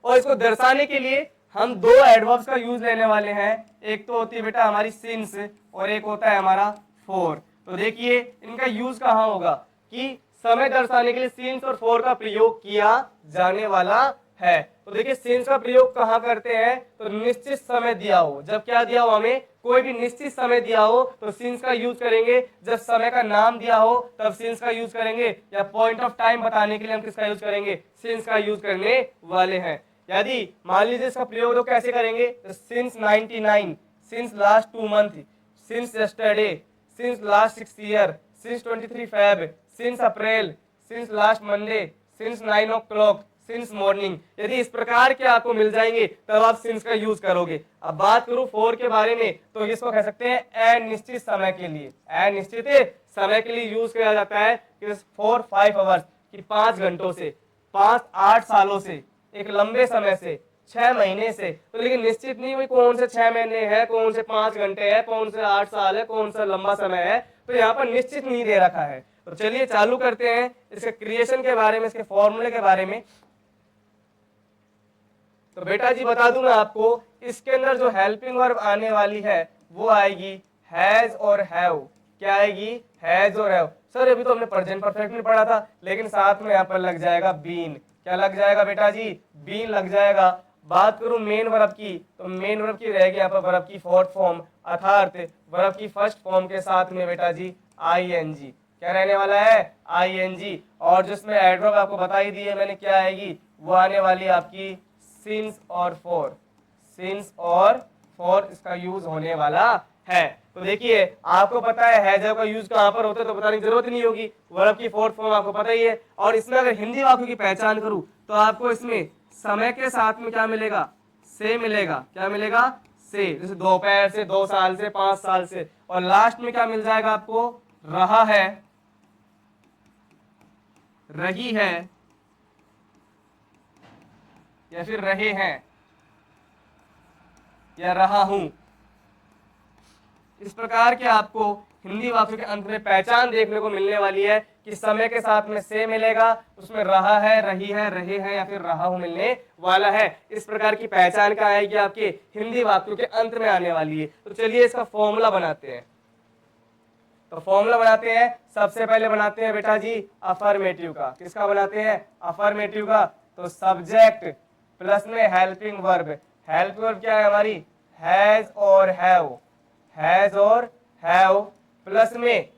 और इसको दर्शाने के लिए हम दो एडवर्ब्स का यूज लेने वाले हैं, एक तो होती है बेटा हमारी सिंस और एक होता है हमारा फॉर। तो देखिए इनका यूज कहाँ होगा कि समय दर्शाने के लिए सिंस और फॉर का प्रयोग किया जाने वाला है। तो देखिए सिंस का प्रयोग कहाँ करते हैं, तो निश्चित समय दिया हो, जब क्या दिया हो, हमें कोई भी निश्चित समय दिया हो तो सिंस का यूज करेंगे, जब समय का नाम दिया हो तब सिंस का यूज करेंगे, या पॉइंट ऑफ टाइम बताने के लिए हम किसका यूज करेंगे, सिंस का यूज करने वाले हैं। यदि मान लीजिए इसका प्रयोग तो कैसे करेंगे, since 99, since last 2 month, since yesterday, since last 6 year, since 23 Feb, since April, since last Monday, since 9 o'clock, since morning. यदि इस प्रकार के आपको मिल जाएंगे तब आप सिंस का यूज करोगे। अब बात करूं फॉर के बारे में, तो इसको कह सकते हैं अनिश्चित समय के लिए, अनिश्चित समय के लिए यूज किया जाता है कि 4-5 आवर्स कि 5 घंटों से, 5-8 सालों से, एक लंबे समय से, 6 महीने से। तो लेकिन निश्चित नहीं हुई कौन से 6 महीने है, कौन से 5 घंटे है, कौन से 8 साल है, कौन सा लंबा समय है, तो यहाँ पर निश्चित नहीं दे रखा है। तो चलिए चालू करते हैं इसके क्रिएशन के बारे में, इसके फॉर्मूले के बारे में। तो बेटा जी बता दूं मैं आपको, इसके अंदर जो हेल्पिंग वर्ब आने वाली है वो आएगी हैज और हैव। क्या आएगी, हैज और हैव। सर अभी तो हमने प्रेजेंट परफेक्ट में पढ़ा था, लेकिन साथ में यहाँ पर लग जाएगा बीन। क्या लग जाएगा बेटा जी, बीन लग जाएगा। बात करूं मेन वर्ब की, तो मेन वर्ब की रहेगी यहाँ पर वर्ब की फोर्थ फॉर्म, अर्थात वर्ब की फर्स्ट फॉर्म के साथ में बेटा जी आईएनजी। क्या रहने वाला है, आईएनजी। और जिसमें एडवर्ब आपको बता ही दिए मैंने क्या आएगी, वो आने वाली आपकी सिंस और फॉर, सिंस और फॉर इसका यूज होने वाला है। तो देखिए आपको पता है हैज का यूज कहां पर होता है, तो बताने की जरूरत नहीं होगी, वर्ब की फोर्थ फॉर्म आपको पता ही है। और इसमें अगर हिंदी वाक्यों की पहचान करूं तो आपको इसमें समय के साथ में क्या मिलेगा, से मिलेगा। क्या मिलेगा, से, जैसे दोपहर से, 2 साल से, 5 साल से। और लास्ट में क्या मिल जाएगा आपको, रहा है, रही है, या फिर रहे हैं, या रहा हूं। इस प्रकार के आपको हिंदी वाक्यों के अंत में पहचान देखने को मिलने वाली है कि समय के साथ में से मिलेगा, उसमें रहा है, रही है, रहे हैं, या फिर रहा हूं मिलने वाला है। इस प्रकार की पहचान क्या आएगी आपके हिंदी वाक्यों के अंत में आने वाली है। तो चलिए इसका फॉर्मूला बनाते हैं। तो फॉर्मूला बनाते हैं, सबसे पहले बनाते हैं बेटा जी अफर्मेटिव का। किसका बनाते हैं, अफर्मेटिव का। तो सब्जेक्ट प्लस में हेल्पिंग वर्ब, हेल्पिंग वर्ब क्या है हमारी, हैज और हैव, हैज और हैव, प्लस में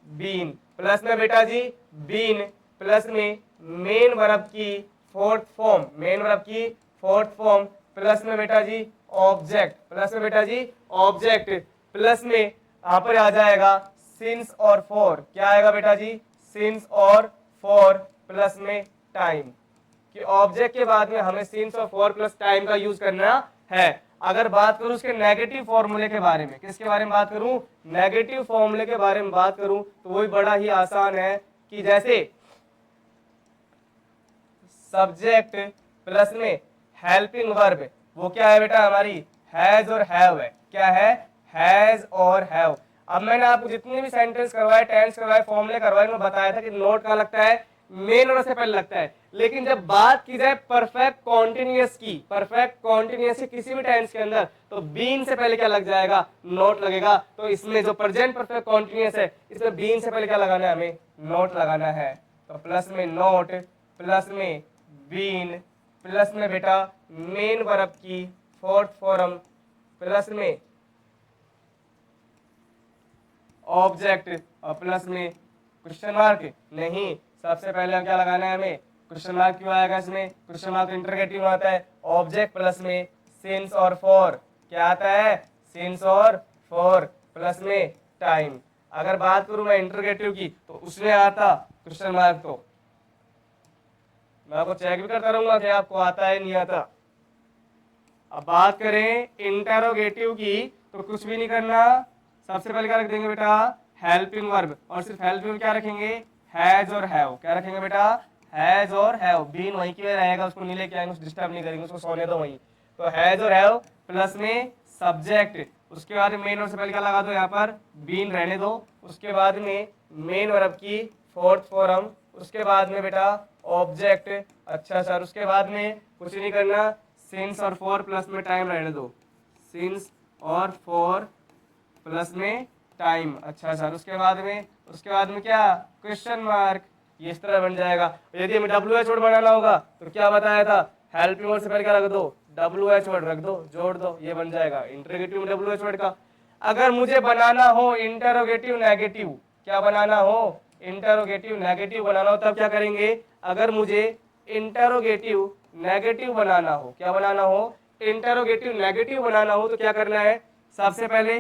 बीन, प्लस में बेटा जी बीन, प्लस में मेन वर्ब की फोर्थ फॉर्म, मेन वर्ब की फोर्थ फॉर्म, प्लस में बेटा जी ऑब्जेक्ट, प्लस में बेटा जी ऑब्जेक्ट, प्लस में यहां पर आ जाएगा सिंस और फॉर, क्या आएगा बेटा जी सिंस और फॉर, प्लस में टाइम, कि ऑब्जेक्ट के बाद में हमें सिंस और फॉर प्लस टाइम का यूज करना है। अगर बात करूं उसके नेगेटिव फॉर्मूले के बारे में, किसके बारे में बात करूं, नेगेटिव फॉर्मूले के बारे में बात करूं, तो वो भी बड़ा ही आसान है कि जैसे सब्जेक्ट प्लस में हेल्पिंग वर्ब, वो क्या है बेटा हमारी हैज और हैव है, क्या है हैज और हैव। अब मैंने आपको जितने भी सेंटेंस करवाए, टेंस करवाए, फॉर्मूले करवाए, मैं बताया था कि नोट कहां लगता है, मेन वर्ब से पहले लगता है। लेकिन जब बात की जाए परफेक्ट कॉन्टिन्यूअस की, परफेक्ट कॉन्टिन्यूअस किसी भी टेंस के अंदर, तो बीन से पहले क्या लग जाएगा, नोट लगेगा। तो इसमें जो प्रेजेंट परफेक्ट कॉन्टिन्यूअस है, इसमें बीन से पहले क्या लगाना है, हमें नोट लगाना है। तो प्लस में नोट, प्लस में बीन, प्लस में बेटा मेन वर्ब की फोर्थ फॉर्म, प्लस में ऑब्जेक्ट और प्लस में क्वेश्चन मार्क। नहीं, सबसे पहले हम क्या लगाना है, हमें क्वेश्चन मार्क क्यों आएगा इसमें, क्वेश्चन मार्क इंटरोगेटिव में आता है, ऑब्जेक्ट प्लस में सिंस और फॉर, क्या आता है सिंस और फॉर, प्लस में टाइम। अगर बात करूं मैं इंटरोगेटिव की, तो उसमें आता क्वेश्चन मार्क, तो मैं आपको चेक भी करता रहूंगा कि आपको आता है नहीं आता। अब बात करें इंटरोगेटिव की, तो कुछ भी नहीं करना, सबसे पहले क्या रख देंगे बेटा हेल्पिंग वर्ब, और सिर्फ हेल्पिंग क्या रखेंगे हैज और हैव, क्या रखेंगे बेटा हैज और हैव, बीन वहीं की रहेगा, उसको नहीं लेके आएंगे, उसको डिस्टर्ब नहीं करेंगे, उसको सोने दो वहीं। तो हैज और हैव प्लस में सब्जेक्ट, उसके बाद मेन वर्ब से पहले क्या लगा दो, यहाँ पर बीन रहने दो, उसके बाद में मेन वर्ब की फोर्थ फॉर्म, उसके बाद में बेटा ऑब्जेक्ट। अच्छा सर, उसके बाद में कुछ नहीं करना, सिंस और फॉर प्लस में टाइम रहने दो, सिंस और फॉर प्लस में टाइम। अच्छा सर, उसके बाद में क्या क्वेश्चन मार्क, ये इस तरह बन जाएगा। यदि हमें डब्ल्यू एच वर्ड बनाना होगा तो क्या बताया था, हेल्पिंग वर्ड से पहले क्या रख दो, डब्ल्यू एच वर्ड रख दो, जोड़ दो, ये बन जाएगा इंटरोगेटिव में डब्ल्यू एच वर्ड का। अगर मुझे बनाना हो इंटरोगेटिव नेगेटिव, क्या बनाना हो इंटरोगेटिव नेगेटिव बनाना हो, तब क्या करेंगे, अगर मुझे इंटरोगेटिव नेगेटिव बनाना हो, क्या बनाना हो इंटरोगेटिव नेगेटिव बनाना हो, तो क्या करना है, सबसे पहले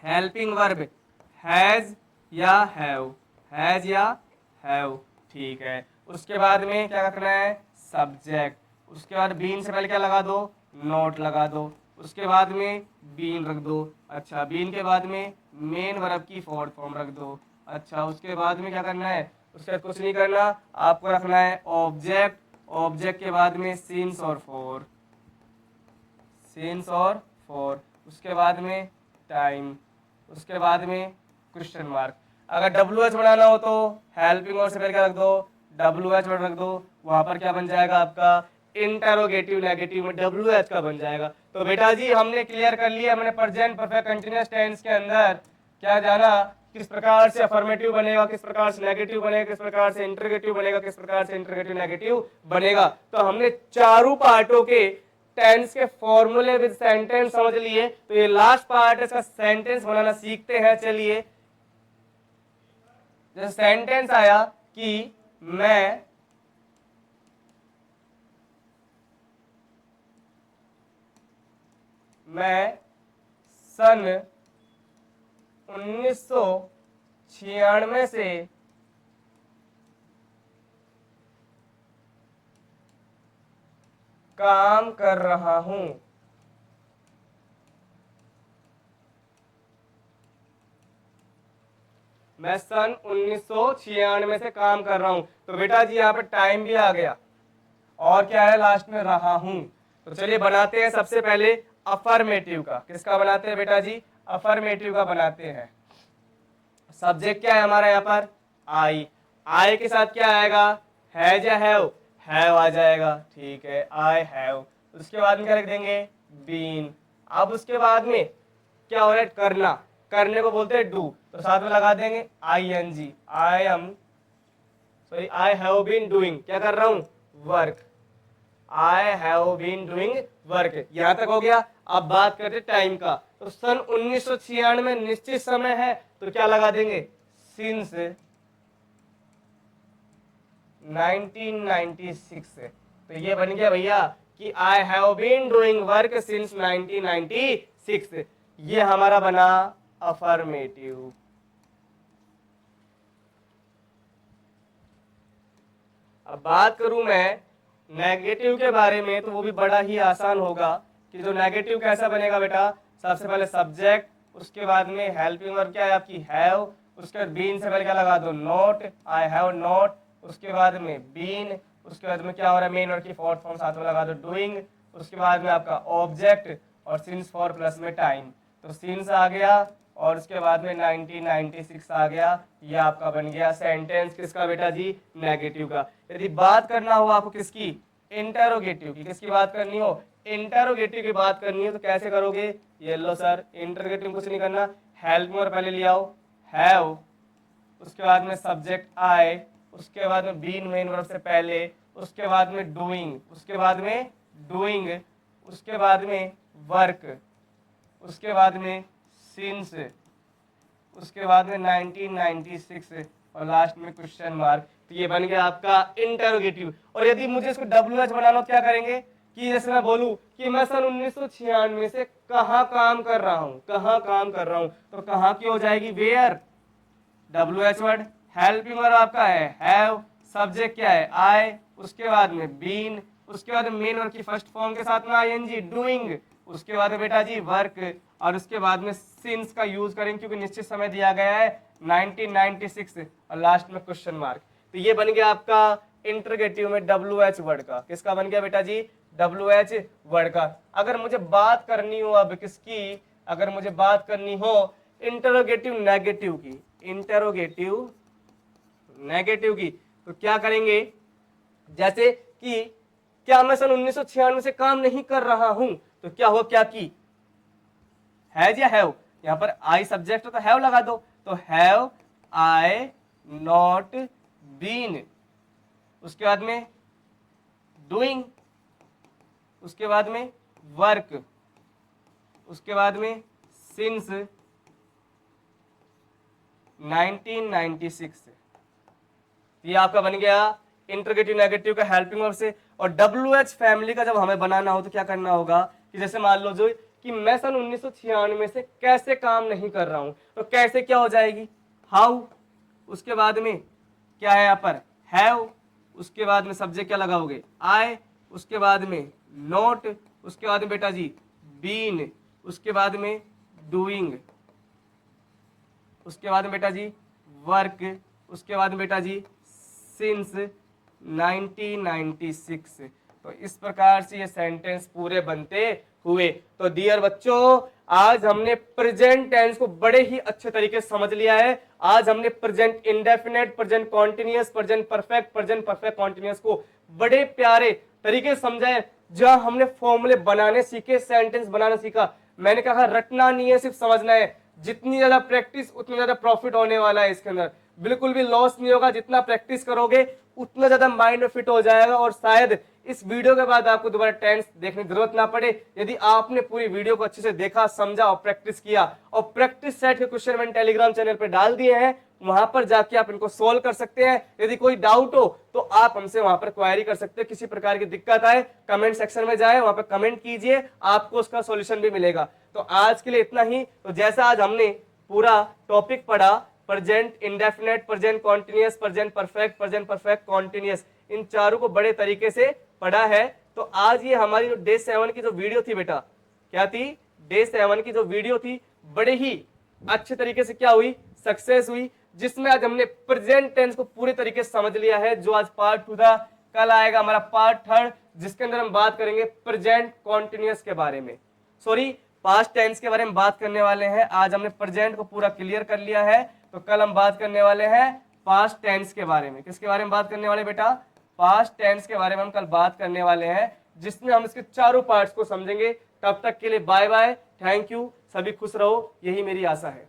हेल्पिंग वर्ब हैज या हैव, हैज या हैव, ठीक है। उसके बाद में क्या करना है सब्जेक्ट, उसके बाद बीन से पहले क्या लगा दो, नोट लगा दो, उसके बाद में बीन रख दो। अच्छा, बीन के बाद में मेन वर्ब की फोर्थ फॉर्म रख दो। अच्छा, उसके बाद में क्या करना है, उसके बाद कुछ नहीं करना, आपको रखना है ऑब्जेक्ट, ऑब्जेक्ट के बाद में सिंस और फॉर, सिंस और फॉर, उसके बाद में टाइम, उसके बाद में क्वेश्चन मार्क। अगर डब्ल्यू एच बनाना हो तो हेल्पिंग वर्ड से पहले क्या रख दो, डब्ल्यू एच वर्ड रख दो, वहां पर क्या बन जाएगा आपका इंटरोगेटिव नेगेटिव में डब्ल्यू एच का बन जाएगा। तो बेटा जी हमने क्लियर कर लिया, हमने प्रेजेंट परफेक्ट कंटीन्यूअस टेंस के अंदर क्या जाना, किस प्रकार से अफर्मेटिव बनेगा, किस प्रकार से नेगेटिव बनेगा, किस प्रकार से इंटरोगेटिव बनेगा, किस प्रकार से इंटरोगेटिव नेगेटिव बनेगा। तो हमने चारों पार्टों के टेंस के फॉर्मूले विद सेंटेंस समझ लिए। तो ये लास्ट पार्ट है, इसका सेंटेंस बनाना सीखते हैं। चलिए, जैसे सेंटेंस आया कि मैं सन 1996 से काम कर रहा हूं। मैं सन 1996 से काम कर रहा हूं। तो बेटा जी यहाँ पे टाइम भी आ गया, और क्या है लास्ट में रहा हूं। तो चलिए बनाते हैं सबसे पहले अफर्मेटिव का। किसका बनाते हैं बेटा जी, अफर्मेटिव का बनाते हैं। सब्जेक्ट क्या है हमारा यहाँ पर आई, आई के साथ क्या आएगा हैज या हैव, हैव आ जाएगा, ठीक है आई हैव। उसके बाद में क्या रख देंगे बीन। अब उसके बाद में क्या हो रहा है करना, करने को बोलते हैं डू, तो साथ में लगा देंगे I N G, I have been doing, क्या कर रहा हूं work, I have been doing work. यहां तक हो गया। अब बात करते टाइम का। तो सन 1996 में निश्चित समय है, तो क्या लगा देंगे सिंस 1996। तो ये बन गया भैया कि I have been doing work since 1996। ये हमारा बना अफर्मेटिव। अब बात करूं मैं नेगेटिव के बारे में, तो वो भी बड़ा ही आसान होगा कि जो नेगेटिव कैसा बनेगा बेटा, सबसे पहले सब्जेक्ट, उसके बाद में हेल्पिंग वर्ब क्या है आपकी हैव, उसके बाद बीन से पहले क्या लगा दो नॉट, आई हैव नॉट, उसके बाद में बीन, उसके बाद में क्या हो रहा है मेन वर्ब की फोर्थ फॉर्म साथ में लगा दो डूइंग, उसके बाद में आपका ऑब्जेक्ट और सिंस फॉर प्लस में टाइम। तो सिंस आ गया और उसके बाद में 1996 आ गया। ये आपका बन गया सेंटेंस किसका बेटा जी, नेगेटिव का। यदि बात करना हो आपको किसकी, इंटरोगेटिव की, किसकी बात करनी हो, इंटरोगेटिव की बात करनी है, तो कैसे करोगे, ये लो सर, इंटरोगेटिव कुछ नहीं करना, हेल्प में पहले ले आओ हैव, उसके बाद में सब्जेक्ट आई, उसके बाद में बीन मेन वर्ब से पहले, उसके बाद में डूइंग, उसके बाद में डूइंग, उसके बाद में वर्क, उसके बाद में सिंस, उसके बाद में 1996 और लास्ट में क्वेश्चन मार्क। तो ये बन गया आपका इंटरोगेटिव। और यदि मुझे इसको WH बनाना, क्या करेंगे कि जैसे मैं बोलूं कि मैं सन 1996 से कहाँ काम कर रहा हूं, कहाँ काम कर रहा हूं, तो कहाँ की हो जाएगी where, WH word, helping verb आपका है हैव, सब्जेक्ट क्या है आई, उसके बाद में बीन, उसके बाद मेन वर्ब की फर्स्ट फॉर्म के साथ में ING डूइंग, उसके बाद में बेटा जी वर्क, और उसके बाद में सिंस का यूज करेंगे क्योंकि निश्चित समय दिया गया है 1996 और लास्ट में क्वेश्चन मार्क। तो ये बन गया आपका इंटरोगेटिव में WH वर्ड का, किसका बन गया बेटा जी, WH वर्ड का। अगर मुझे बात करनी हो अब किसकी, अगर मुझे बात करनी हो इंटरोगेटिव नेगेटिव की, इंटरोगेटिव नेगेटिव की, तो क्या करेंगे, जैसे कि क्या मैं सन 1996 से काम नहीं कर रहा हूं, तो क्या हो, क्या की, हैज या हैव, यहां पर आई सब्जेक्ट हो तो हैव लगा दो, तो हैव आई नॉट बीन, उसके बाद में डूइंग, उसके बाद में वर्क, उसके बाद में सिंस 1996। ये आपका बन गया इंटरोगेटिव नेगेटिव का हेल्पिंग वर्ब से। और WH फैमिली का जब हमें बनाना हो तो क्या करना होगा कि जैसे मान लो जो कि मैं सन 1996 से कैसे काम नहीं कर रहा हूं, तो कैसे क्या हो जाएगी, हाउ, उसके बाद में क्या है यहाँ पर हैव, उसके बाद में सब्जेक्ट क्या लगाओगे आई, उसके बाद में नॉट, उसके बाद में बेटा जी बीन, उसके बाद में डूइंग, उसके बाद में बेटा जी वर्क, उसके बाद में बेटा जी सिंस 1996। तो इस प्रकार से ये सेंटेंस पूरे बनते हुए। तो डियर बच्चों, आज हमने प्रेजेंट टेंस को बड़े ही अच्छे तरीके से समझ लिया है। आज हमने present indefinite, present continuous, present perfect continuous को बड़े प्यारे तरीके से समझा है, जहां हमने फॉर्मूले बनाने सीखे, सेंटेंस बनाना सीखा। मैंने कहा रटना नहीं है, सिर्फ समझना है। जितनी ज्यादा प्रैक्टिस उतनी ज्यादा प्रॉफिट होने वाला है इसके अंदर, बिल्कुल भी लॉस नहीं होगा। जितना प्रैक्टिस करोगे उतना ज्यादा माइंड में फिट हो जाएगा और शायद इस वीडियो के बाद आपको दोबारा टेंस देखने की जरूरत ना पड़े। यदि आपने पूरी वीडियो को अच्छे से देखा, समझा और प्रैक्टिस किया, और प्रैक्टिस सेट के क्वेश्चन मैंने टेलीग्राम चैनल पर डाल दिए हैं, वहां पर जाके आप इनको सोल्व कर सकते हैं। यदि कोई डाउट हो तो आप हमसे वहां पर क्वेरी कर सकते हैं। किसी प्रकार की दिक्कत आए कमेंट सेक्शन में जाए, वहां पर कमेंट कीजिए, आपको उसका सॉल्यूशन भी मिलेगा। तो आज के लिए इतना ही। तो जैसा आज हमने पूरा टॉपिक पढ़ा, present indefinite, present continuous, present perfect continuous, इन चारों को बड़े तरीके से पढ़ा है। तो आज ये हमारी डे 7 की जो वीडियो थी बेटा, क्या थी, डे 7 की जो वीडियो थी, बड़े ही अच्छे तरीके से क्या हुई, सक्सेस हुई, जिसमें आज हमने प्रेजेंट टेंस को पूरे तरीके से समझ लिया है। जो आज पार्ट 2 था, कल आएगा हमारा पार्ट 3, जिसके अंदर हम बात करेंगे प्रेजेंट कॉन्टिन्यूअस के बारे में, सॉरी पास्ट टेंस के बारे में बात करने वाले हैं। आज हमने प्रेजेंट को पूरा क्लियर कर लिया है, तो कल हम बात करने वाले हैं पास्ट टेंस के बारे में। किसके बारे में बात करने वाले बेटा, पास्ट टेंस के बारे में हम कल बात करने वाले हैं, जिसमें हम इसके चारों पार्ट्स को समझेंगे। तब तक के लिए बाय बाय, थैंक यू, सभी खुश रहो, यही मेरी आशा है।